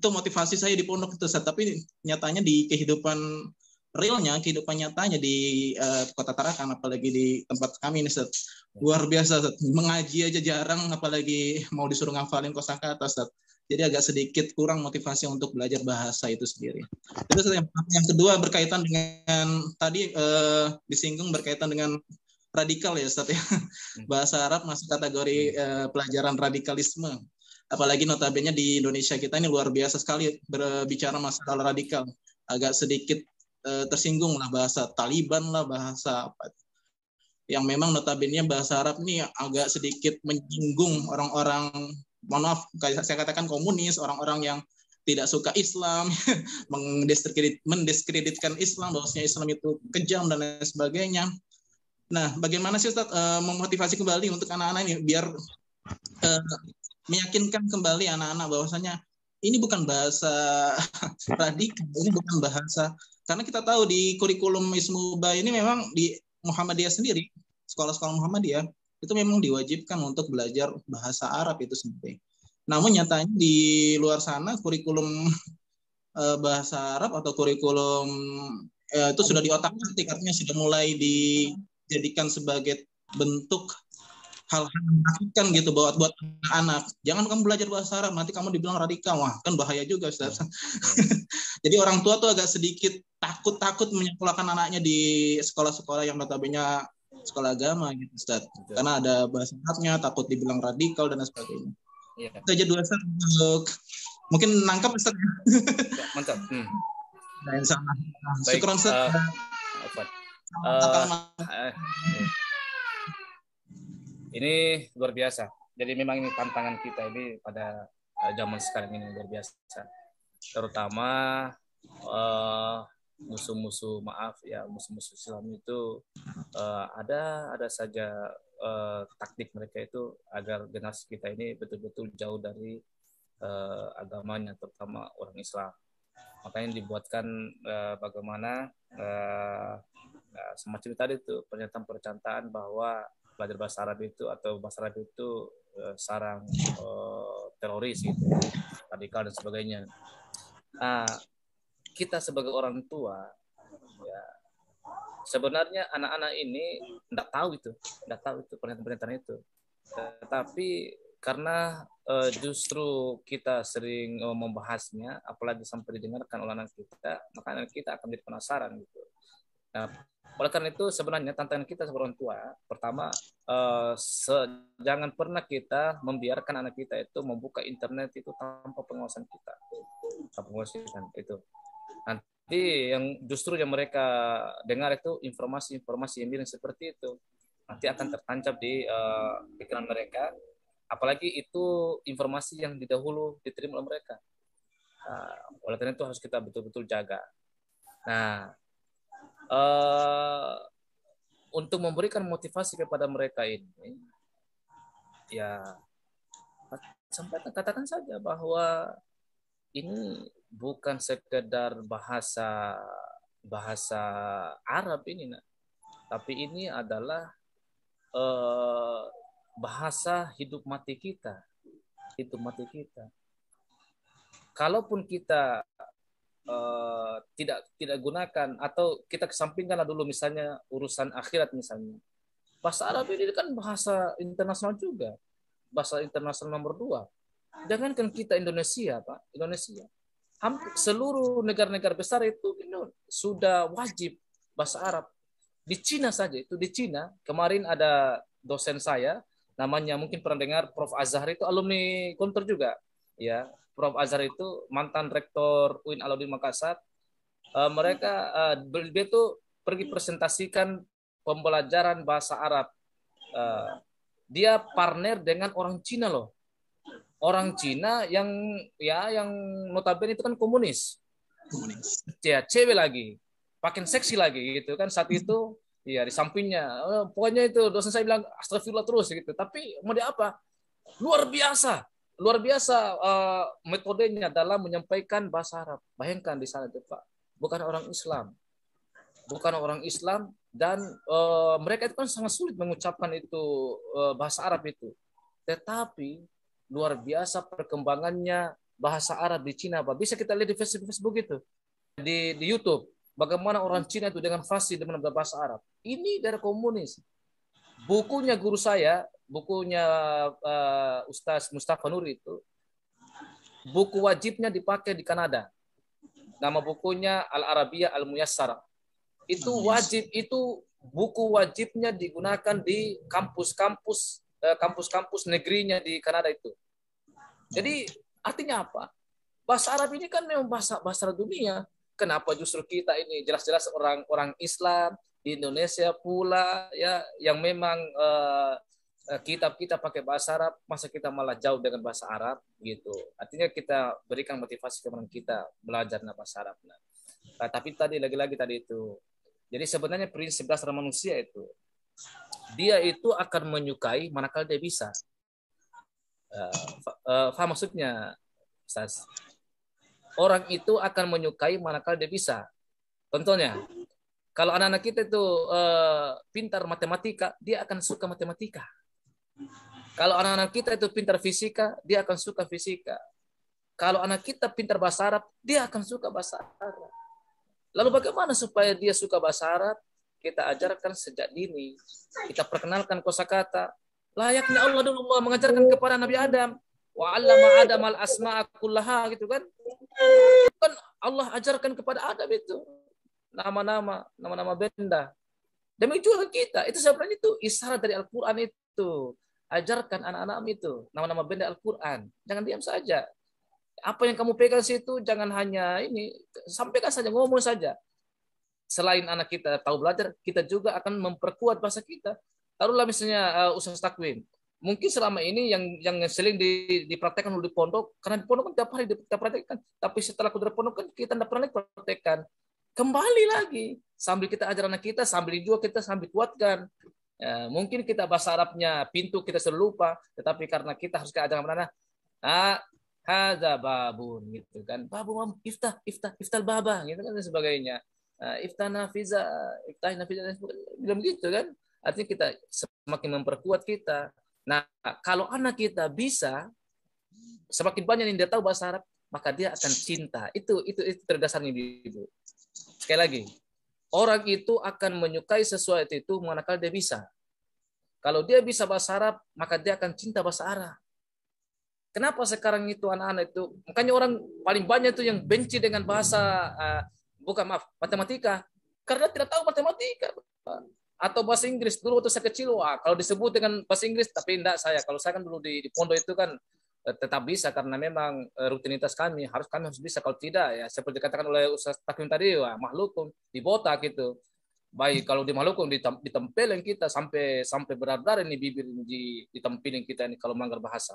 motivasi saya di pondok itu Ustaz, tapi nyatanya di kehidupan realnya, kehidupan nyatanya di Kota Tarakan, apalagi di tempat kami ini Ustaz, luar biasa Ustaz. Mengaji aja jarang, apalagi mau disuruh ngafalin kosakata Ustaz. Jadi agak sedikit kurang motivasi untuk belajar bahasa itu sendiri. Terus yang kedua berkaitan dengan tadi disinggung berkaitan dengan radikal ya Ustaz ya. Bahasa Arab masuk kategori pelajaran radikalisme. Apalagi notabene di Indonesia kita ini luar biasa sekali berbicara masalah radikal. Agak sedikit tersinggung lah bahasa Taliban lah, bahasa apa. Yang memang notabene bahasa Arab ini agak sedikit menyinggung orang-orang, mohon maaf saya katakan komunis, orang-orang yang tidak suka Islam, mendiskreditkan Islam, bahwasanya Islam itu kejam dan lain sebagainya. Nah, bagaimana sih Ustaz memotivasi kembali untuk anak-anak ini biar meyakinkan kembali anak-anak bahwasanya ini bukan bahasa radikal, ini bukan bahasa, karena kita tahu di kurikulum Ismuba ini memang di Muhammadiyah sendiri, sekolah-sekolah Muhammadiyah itu memang diwajibkan untuk belajar bahasa Arab itu sendiri. Namun nyatanya di luar sana kurikulum bahasa Arab atau kurikulum itu sudah diotak-atik, artinya sudah mulai dijadikan sebagai bentuk hal-hal menakutkan gitu buat anak. Jangan kamu belajar bahasa Arab, nanti kamu dibilang radikal. Wah, kan bahaya juga Ustaz. Jadi orang tua tuh agak sedikit takut menyekolahkan anaknya di sekolah-sekolah yang notabene sekolah agama gitu Ustaz. Karena ada bahasa Arabnya, takut dibilang radikal dan sebagainya. Itu aja dua Ustaz untuk mungkin nangkap Ustaz. Mantap. Nah, insyaallah. Syukron Ustaz. Ini luar biasa. Jadi memang ini tantangan kita ini pada zaman sekarang ini luar biasa. Terutama musuh-musuh musuh-musuh Islam itu ada saja taktik mereka itu agar generasi kita ini betul-betul jauh dari agamanya, terutama orang Islam. Makanya dibuatkan bagaimana semacam tadi itu pernyataan bahwa belajar bahasa Arab itu atau bahasa Arab itu sarang teroris gitu, radikal dan sebagainya. Kita sebagai orang tua ya, sebenarnya anak-anak ini tidak tahu itu pernyataan itu. Tetapi karena justru kita sering membahasnya, apalagi sampai didengarkan oleh anak kita, maka anak kita akan menjadi penasaran gitu. Nah, oleh karena itu sebenarnya tantangan kita sebagai orang tua, pertama jangan pernah kita membiarkan anak kita itu membuka internet itu tanpa pengawasan kita, itu. Nanti yang justru yang mereka dengar itu informasi yang miring seperti itu, nanti akan tertancap di pikiran mereka, apalagi itu informasi yang didahulu diterima oleh mereka. Oleh karena itu harus kita betul-betul jaga. Nah, untuk memberikan motivasi kepada mereka ini, ya katakan saja bahwa ini bukan sekedar bahasa Arab ini, tapi ini adalah bahasa hidup mati kita. Kalaupun kita tidak gunakan atau kita kesampingkanlah dulu misalnya urusan akhirat misalnya. Bahasa Arab ini kan bahasa internasional juga. Bahasa internasional nomor 2. Jangankan kita Indonesia, Pak. Hampir seluruh negara-negara besar itu sudah wajib bahasa Arab. Di Cina saja itu, di Cina kemarin ada dosen saya namanya mungkin pernah dengar, Prof Azhar, itu alumni Guntur juga. Ya, Prof Azhar itu mantan rektor UIN Alauddin Makassar. Dia itu pergi presentasikan pembelajaran bahasa Arab. Dia partner dengan orang Cina loh. Orang Cina yang notabene itu kan komunis. Ya, cewek lagi. Makin seksi lagi gitu kan saat itu. Ya, di sampingnya. Pokoknya itu dosen saya bilang astagfirullah terus gitu. Tapi mau dia apa? Luar biasa metodenya dalam menyampaikan bahasa Arab. Bayangkan di sana itu Pak, bukan orang Islam dan mereka itu kan sangat sulit mengucapkan itu bahasa Arab itu. Tetapi luar biasa perkembangannya bahasa Arab di Cina Pak. Bisa kita lihat di Facebook itu, di YouTube. Bagaimana orang Cina itu dengan fasih dengan bahasa Arab. Ini dari komunis. Bukunya guru saya, bukunya Ustaz Mustafa Nuri itu, buku wajibnya dipakai di Kanada. Nama bukunya Al-Arabiyah Al-Muyassarah. Itu wajib, itu buku wajibnya digunakan di kampus-kampus negerinya di Kanada itu. Jadi artinya apa? Bahasa Arab ini kan memang bahasa dunia. Kenapa justru kita ini jelas-jelas orang Islam di Indonesia pula ya yang memang kitab kita pakai bahasa Arab, masa kita malah jauh dengan bahasa Arab gitu. Artinya kita berikan motivasi kepada kita belajar bahasa Arab. Nah, tapi tadi lagi-lagi tadi itu. Jadi sebenarnya prinsip dasar manusia itu dia itu akan menyukai manakala dia bisa. Faham maksudnya, Ustaz? Orang itu akan menyukai manakala dia bisa. Contohnya, kalau anak-anak kita itu pintar matematika, dia akan suka matematika. Kalau anak-anak kita itu pintar fisika, dia akan suka fisika. Kalau anak kita pintar bahasa Arab, dia akan suka bahasa Arab. Lalu bagaimana supaya dia suka bahasa Arab? Kita ajarkan sejak dini. Kita perkenalkan kosakata. Layaknya Allah dulu mengajarkan kepada Nabi Adam. Wa 'allama Adam al-asma'a kullaha gitu kan. Kan Allah ajarkan kepada Adam itu nama-nama benda. Demikian kita. Itu sebenarnya itu isyarat dari Al-Qur'an itu. Ajarkan anak-anak itu nama-nama benda Al-Qur'an. Jangan diam saja. Apa yang kamu pegang situ jangan hanya ini, sampaikan saja, ngomong saja. Selain anak kita tahu belajar, kita juga akan memperkuat bahasa kita. Taruhlah misalnya Ustaz Takwim. Mungkin selama ini yang sering dipraktekkan di pondok, karena di pondok kan tiap hari kita praktekkan. Tapi setelah dari pondok kan kita tidak pernah praktekkan. Kembali lagi sambil kita ajar anak kita, sambil juga kita sambil kuatkan. Ya, mungkin kita bahasa Arabnya pintu kita selalu lupa, tetapi karena kita harus ajar anak-anak. Hadza babun gitu kan. Babu iftah baba gitu kan dan sebagainya. Iftana fiza belum gitu kan. Artinya kita semakin memperkuat kita. Nah, kalau anak kita bisa semakin banyak yang dia tahu bahasa Arab, maka dia akan cinta. Itu terdasarnya Ibu. Sekali lagi, orang itu akan menyukai sesuatu itu manakala dia bisa. Kalau dia bisa bahasa Arab, maka dia akan cinta bahasa Arab. Kenapa sekarang itu anak-anak itu, makanya orang paling banyak itu yang benci dengan bahasa, matematika, karena tidak tahu matematika. Atau bahasa Inggris, dulu waktu saya kecil, kalau disebut dengan bahasa Inggris, tapi enggak saya, kalau saya kan dulu di pondok itu kan tetap bisa, karena memang rutinitas kami harus bisa, kalau tidak, ya seperti dikatakan oleh Ustaz Takwim tadi, makhluk dibotak gitu. Baik kalau di Maluku ditempelin kita sampai benar-benar ini bibir ditempelin kita ini kalau melanggar bahasa.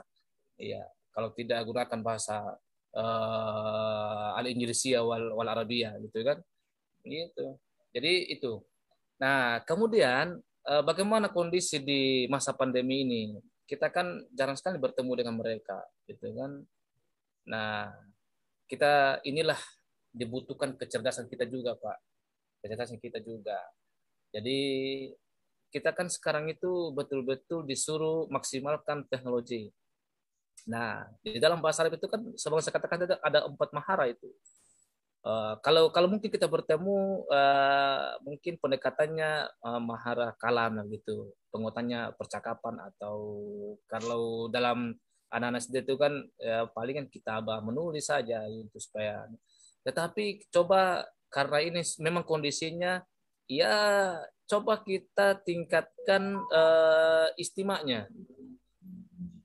Iya, kalau tidak gunakan bahasa al-Inggrisiyah wal Arabiyah gitu kan. Gitu. Jadi itu. Nah, kemudian bagaimana kondisi di masa pandemi ini? Kita kan jarang sekali bertemu dengan mereka, gitu kan. Nah, kita inilah dibutuhkan kecerdasan kita juga, Pak. Kecerdasan kita juga. Jadi kita kan sekarang itu betul-betul disuruh maksimalkan teknologi. Nah, di dalam bahasa Arab itu kan sebelum saya katakan ada 4 mahara itu. Kalau mungkin kita bertemu, mungkin pendekatannya mahara kalam gitu, penguatannya percakapan, atau kalau dalam anak-anak SD itu kan palingan kitabah, menulis saja itu supaya. Tetapi coba karena ini memang kondisinya, ya coba kita tingkatkan istimanya.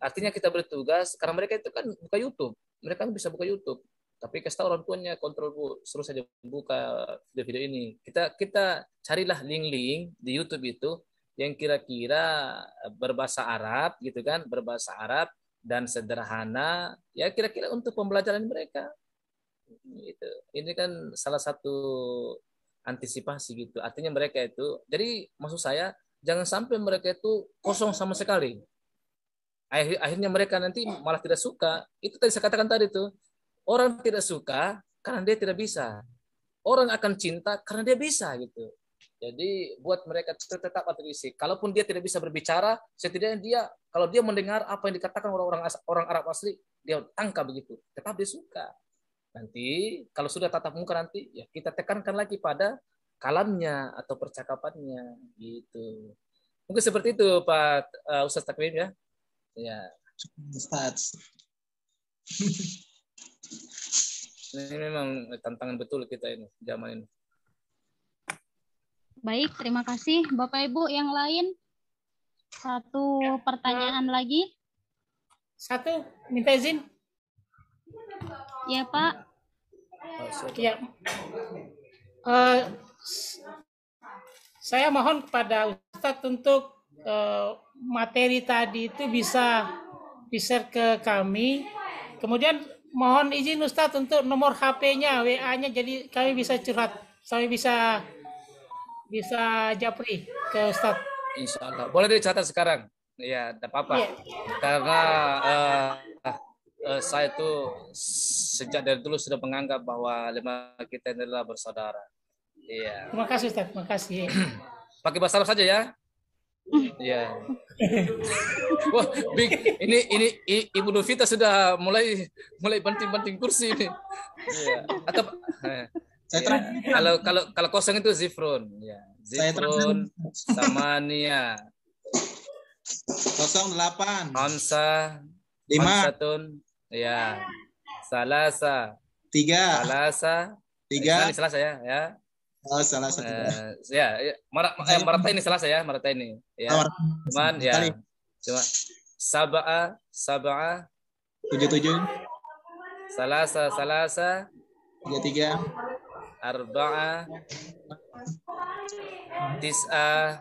Artinya kita bertugas, karena mereka itu kan buka YouTube, mereka kan bisa buka YouTube. Tapi kasih tahu orang tuanya, kontrol Bu, suruh saja buka video-video ini. Kita carilah link-link di YouTube itu yang kira-kira berbahasa Arab gitu kan, berbahasa Arab dan sederhana, ya kira-kira untuk pembelajaran mereka. Gitu. Ini kan salah satu antisipasi gitu. Artinya mereka itu, jadi maksud saya jangan sampai mereka itu kosong sama sekali. Akhirnya mereka nanti malah tidak suka. Itu tadi saya katakan tadi tuh. Orang tidak suka karena dia tidak bisa. Orang akan cinta karena dia bisa gitu. Jadi buat mereka tetap atrisi. Kalaupun dia tidak bisa berbicara, setidaknya dia kalau dia mendengar apa yang dikatakan orang Arab asli, dia tangkap begitu. Tetap dia suka. Nanti kalau sudah tatap muka nanti ya kita tekankan lagi pada kalamnya atau percakapannya gitu. Mungkin seperti itu Pak Ustaz Takwim ya. Ya. Ustaz. Ini memang tantangan betul kita ini zaman ini. Baik, terima kasih Bapak Ibu. Yang lain satu pertanyaan lagi. Satu, minta izin. Ya Pak. Ya. Saya mohon kepada Ustadz untuk materi tadi itu bisa di-share ke kami. Kemudian mohon izin Ustadz untuk nomor HP-nya, WA-nya, jadi kami bisa curhat, kami bisa japri ke Ustadz. Insya Allah. Boleh dicatat sekarang. Ya, tidak apa-apa. Iya. Karena saya itu sejak dari dulu sudah menganggap bahwa lima kita ini adalah bersaudara. Iya. Terima kasih Ustadz, terima kasih. Pakai bahasa Arab saja ya. Iya. Wah, ini Ibu Novita sudah mulai banting-banting kursi ini. Iya. Atau kalau kosong itu Zifrun, ya. Zifrun, Samania. 08. Hamsa. 5. Hamsatun. Ya. Salasa. 3. Salasa. 3. Ini Selasa ya. Ya. Oh, salah satu. Marata ini Selasa ya, Marata ini. Ya. Cuman ya. Cuma Sab'a 77. Salasa 33. Arba'a Tis'a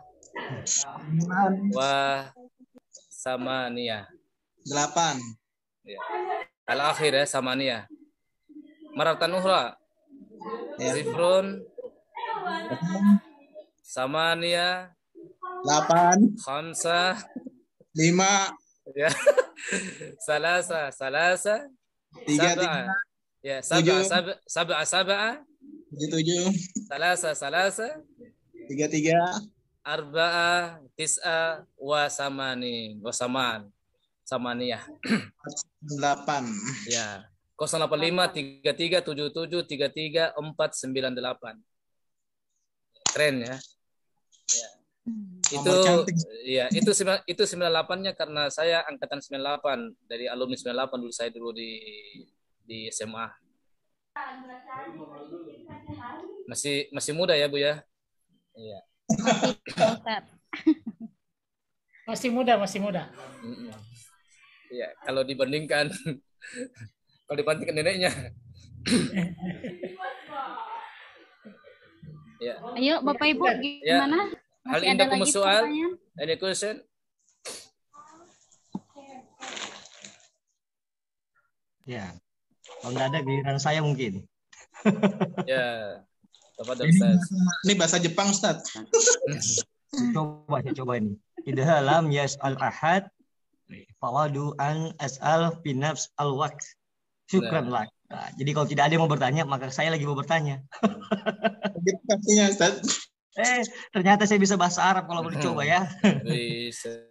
wa Samaniyah. 8. Ya. Al-akhir ya, Samaniyah. Maratan ukhra. Ya. Zifrun Samaniyah 8. Khamsa 5. ya. Salasa 3. ya, 7. sab'a 77. salasa 33. arba'a tis'a wa samaniyah 8. ya. 085 33 77 33 498. Keren ya. Ya. Itu 98-nya karena saya angkatan 98, dari alumni 98 dulu, saya dulu di SMA. Masih muda ya, Bu ya? Iya. Masih muda. Iya, kalau dibandingkan neneknya. Ya. Ayo Bapak Ibu, gimana? Hal Masih ada indakum lagi soal? pertanyaan? Any question? Ya, kalau nggak ada giliran saya mungkin. Ya, tafadhol Ustaz. Ini bahasa Jepang, Ustaz. Saya coba ini. Idza lam yas'al ahad fawadu an as'al fi nafs al-waqt. Syukran lak. Nah, jadi kalau tidak ada yang mau bertanya, maka saya lagi mau bertanya. Gitu artinya, Ustaz. Ternyata saya bisa bahasa Arab kalau mau dicoba ya. Bisa.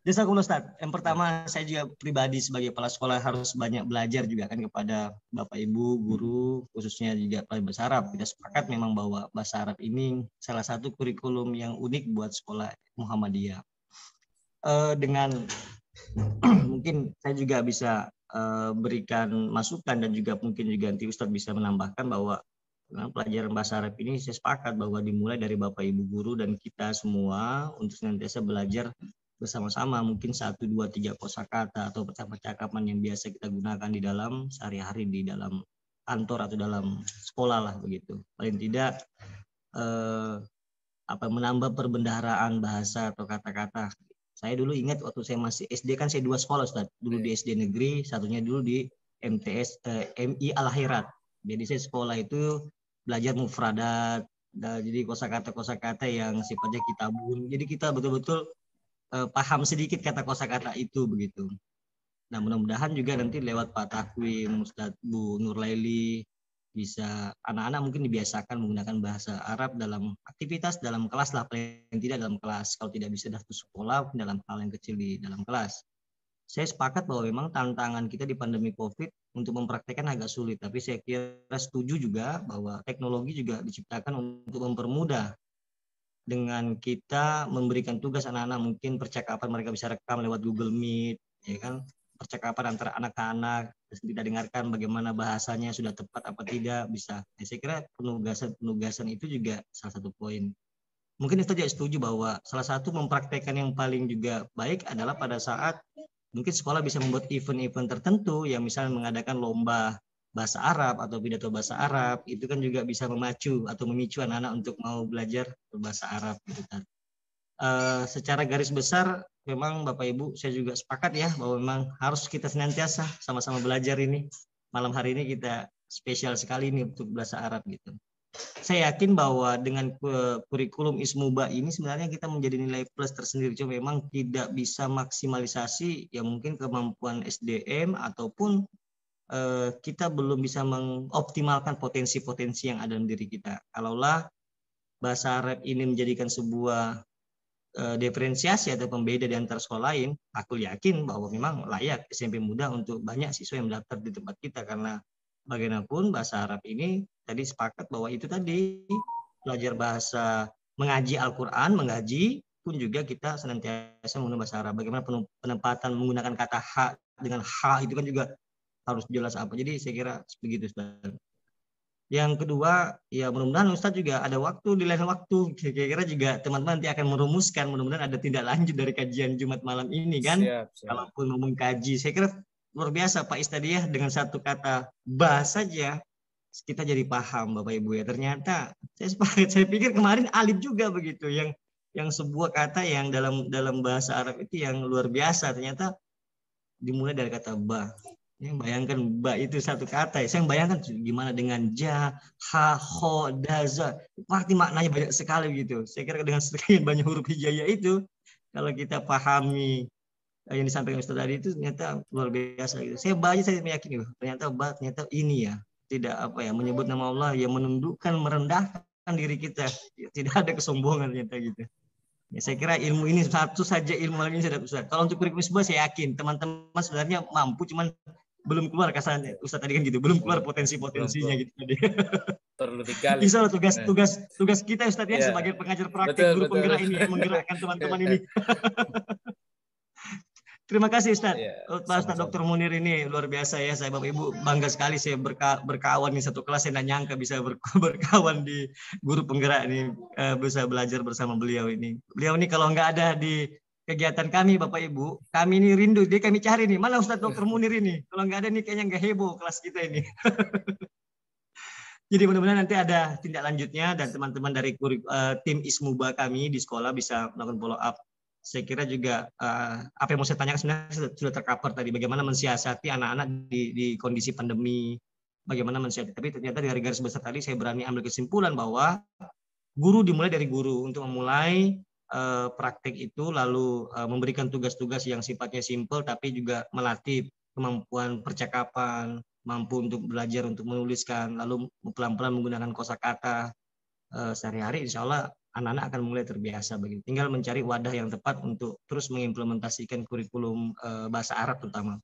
Jazakumullah Ustaz. Yang pertama, saya juga pribadi sebagai kepala sekolah harus banyak belajar juga kan kepada Bapak Ibu, guru, khususnya juga bahasa Arab. Kita sepakat memang bahwa bahasa Arab ini salah satu kurikulum yang unik buat sekolah Muhammadiyah. Dengan mungkin saya juga bisa berikan masukan dan juga mungkin juga nanti Ustadz bisa menambahkan bahwa pelajaran bahasa Arab ini saya sepakat bahwa dimulai dari Bapak Ibu guru dan kita semua untuk senantiasa belajar bersama-sama, mungkin 1, 2, 3 kosakata atau percakapan yang biasa kita gunakan di dalam sehari-hari di dalam kantor atau dalam sekolah lah begitu. Paling tidak menambah perbendaharaan bahasa atau kata-kata. Saya dulu ingat waktu saya masih SD kan saya 2 sekolah Ustaz. Dulu di SD negeri, satunya dulu di MI Al-Akhirat. Jadi saya sekolah itu belajar mufradat, jadi kosakata-kosakata yang sifatnya kitabun. Jadi kita betul-betul paham sedikit kata kosakata itu begitu. Nah, mudah-mudahan juga nanti lewat Pak Takwim, Ustaz Bu Nurlaili bisa anak-anak mungkin dibiasakan menggunakan bahasa Arab dalam aktivitas dalam kelas lah, paling tidak dalam kelas. Kalau tidak bisa daftar sekolah, dalam hal yang kecil di dalam kelas. Saya sepakat bahwa memang tantangan kita di pandemi COVID untuk mempraktekkan agak sulit, tapi saya kira setuju juga bahwa teknologi juga diciptakan untuk mempermudah. Dengan kita memberikan tugas anak-anak, mungkin percakapan mereka bisa rekam lewat Google Meet, ya kan? percakapan antara anak-anak, tidak dengarkan bagaimana bahasanya sudah tepat apa tidak bisa. Saya kira penugasan itu juga salah satu poin. Mungkin Ustaz juga setuju bahwa salah satu mempraktekkan yang paling juga baik adalah pada saat mungkin sekolah bisa membuat event-event tertentu yang misalnya mengadakan lomba bahasa Arab atau pidato bahasa Arab, itu kan juga bisa memacu atau memicu anak-anak untuk mau belajar bahasa Arab gitu kan. Secara garis besar memang Bapak Ibu saya juga sepakat ya bahwa memang harus kita senantiasa sama-sama belajar ini. Malam hari ini kita spesial sekali nih untuk bahasa Arab gitu. Saya yakin bahwa dengan kurikulum Ismuba ini sebenarnya kita menjadi nilai plus tersendiri, cuma memang tidak bisa maksimalisasi ya mungkin kemampuan SDM ataupun kita belum bisa mengoptimalkan potensi-potensi yang ada dalam diri kita. Kalaulah bahasa Arab ini menjadikan sebuah diferensiasi atau pembeda di antara sekolah lain, aku yakin bahwa memang layak SMP Muda untuk banyak siswa yang mendaftar di tempat kita, karena bagaimanapun bahasa Arab ini tadi sepakat bahwa itu tadi belajar bahasa, mengaji Al-Quran, mengaji pun juga kita senantiasa menggunakan bahasa Arab. Bagaimana penempatan menggunakan kata ha dengan ha itu kan juga harus jelas apa. Jadi saya kira begitu Ustaz. Yang kedua, ya mudah-mudahan Ustadz juga ada waktu di lain waktu. Kira-kira juga teman-teman nanti akan merumuskan, mudah-mudahan ada tindak lanjut dari kajian Jumat malam ini kan. Siap. Kalaupun mau mengkaji, saya kira luar biasa Pak Istadiah, dengan satu kata bahas saja kita jadi paham Bapak Ibu ya. Ternyata saya pikir kemarin alif juga begitu, yang sebuah kata yang dalam bahasa Arab itu yang luar biasa, ternyata dimulai dari kata ba. Yang bayangkan ba itu satu kata ya. Saya bayangkan gimana dengan ja, ha, ho, daza. Pasti maknanya banyak sekali gitu. Saya kira dengan sekian banyak huruf hijaiyah itu, kalau kita pahami yang disampaikan Ustaz tadi itu ternyata luar biasa gitu. Saya meyakini ternyata ba ternyata ini ya, tidak apa ya, menyebut nama Allah yang menundukkan, merendahkan diri kita. Tidak ada kesombongan ternyata gitu. Ya, saya kira ilmu ini satu saja ilmu lagi sudah besar. Kalau untuk kurikulum sebuah saya yakin teman-teman sebenarnya mampu, cuman belum keluar kasarnya Ustaz tadi kan gitu, belum keluar potensinya gitu tadi. Perlu digali. Bisa tugas kita Ustaz ya sebagai pengajar praktik, guru penggerak ini yang menggerakkan teman-teman ini. Terima kasih Ustaz. Pak Ustaz Dr. Munir ini luar biasa ya. Saya Bapak Ibu bangga sekali saya berkawan di satu kelas. Saya tidak nyangka bisa berkawan di guru penggerak ini, bisa belajar bersama beliau ini. Beliau ini kalau nggak ada di kegiatan kami Bapak Ibu, kami ini rindu, dia kami cari nih, mana Ustaz Dr. Munir ini? Kalau nggak ada nih kayaknya nggak heboh kelas kita ini. Jadi mudah-mudahan nanti ada tindak lanjutnya dan teman-teman dari tim Ismuba kami di sekolah bisa melakukan follow up. Saya kira juga apa yang mau saya tanyakan sebenarnya sudah tercover tadi, bagaimana mensiasati anak-anak di kondisi pandemi, bagaimana mensiasati. Tapi ternyata dari garis besar tadi saya berani ambil kesimpulan bahwa guru dimulai dari guru untuk memulai praktek itu, lalu memberikan tugas-tugas yang sifatnya simpel tapi juga melatih kemampuan percakapan, mampu untuk belajar untuk menuliskan, lalu pelan-pelan menggunakan kosakata sehari-hari. Insya Allah anak-anak akan mulai terbiasa begitu. Tinggal mencari wadah yang tepat untuk terus mengimplementasikan kurikulum bahasa Arab terutama.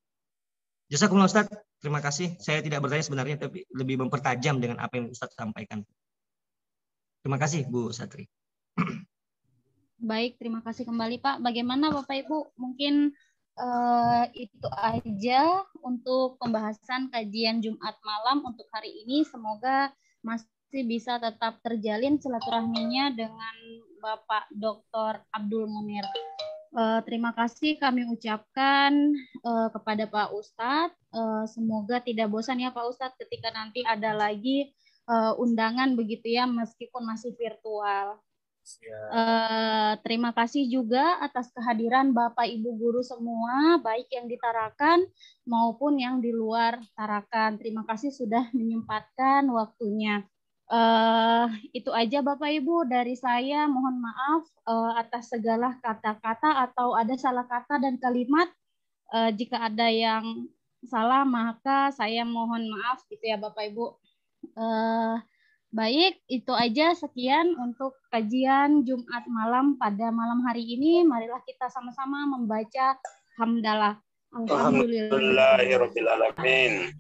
Jazakumullah Ustaz, terima kasih. Saya tidak bertanya sebenarnya, tapi lebih mempertajam dengan apa yang Ustaz sampaikan. Terima kasih Bu Satri. Baik, terima kasih kembali Pak. Bagaimana Bapak Ibu? Mungkin itu aja untuk pembahasan kajian Jumat malam untuk hari ini. Semoga masih bisa tetap terjalin silaturahminya dengan Bapak Dr. Abdul Munir. Terima kasih kami ucapkan kepada Pak Ustadz. Semoga tidak bosan ya Pak Ustadz ketika nanti ada lagi undangan begitu ya, meskipun masih virtual. Terima kasih juga atas kehadiran Bapak Ibu guru semua, baik yang di Tarakan maupun yang di luar Tarakan. Terima kasih sudah menyempatkan waktunya. Itu aja Bapak Ibu dari saya. Mohon maaf atas segala kata-kata atau ada salah kata dan kalimat. Jika ada yang salah maka saya mohon maaf gitu ya Bapak Ibu. Baik, itu aja, sekian untuk kajian Jumat malam pada malam hari ini. Marilah kita sama-sama membaca hamdalah. Alhamdulillahirabbil alamin.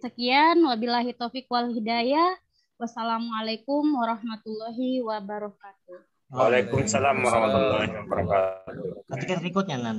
Sekian, wabillahi taufik wal hidayah. Wassalamualaikum warahmatullahi wabarakatuh. Waalaikumsalam warahmatullahi wabarakatuh. Ketika berikutnya Nan.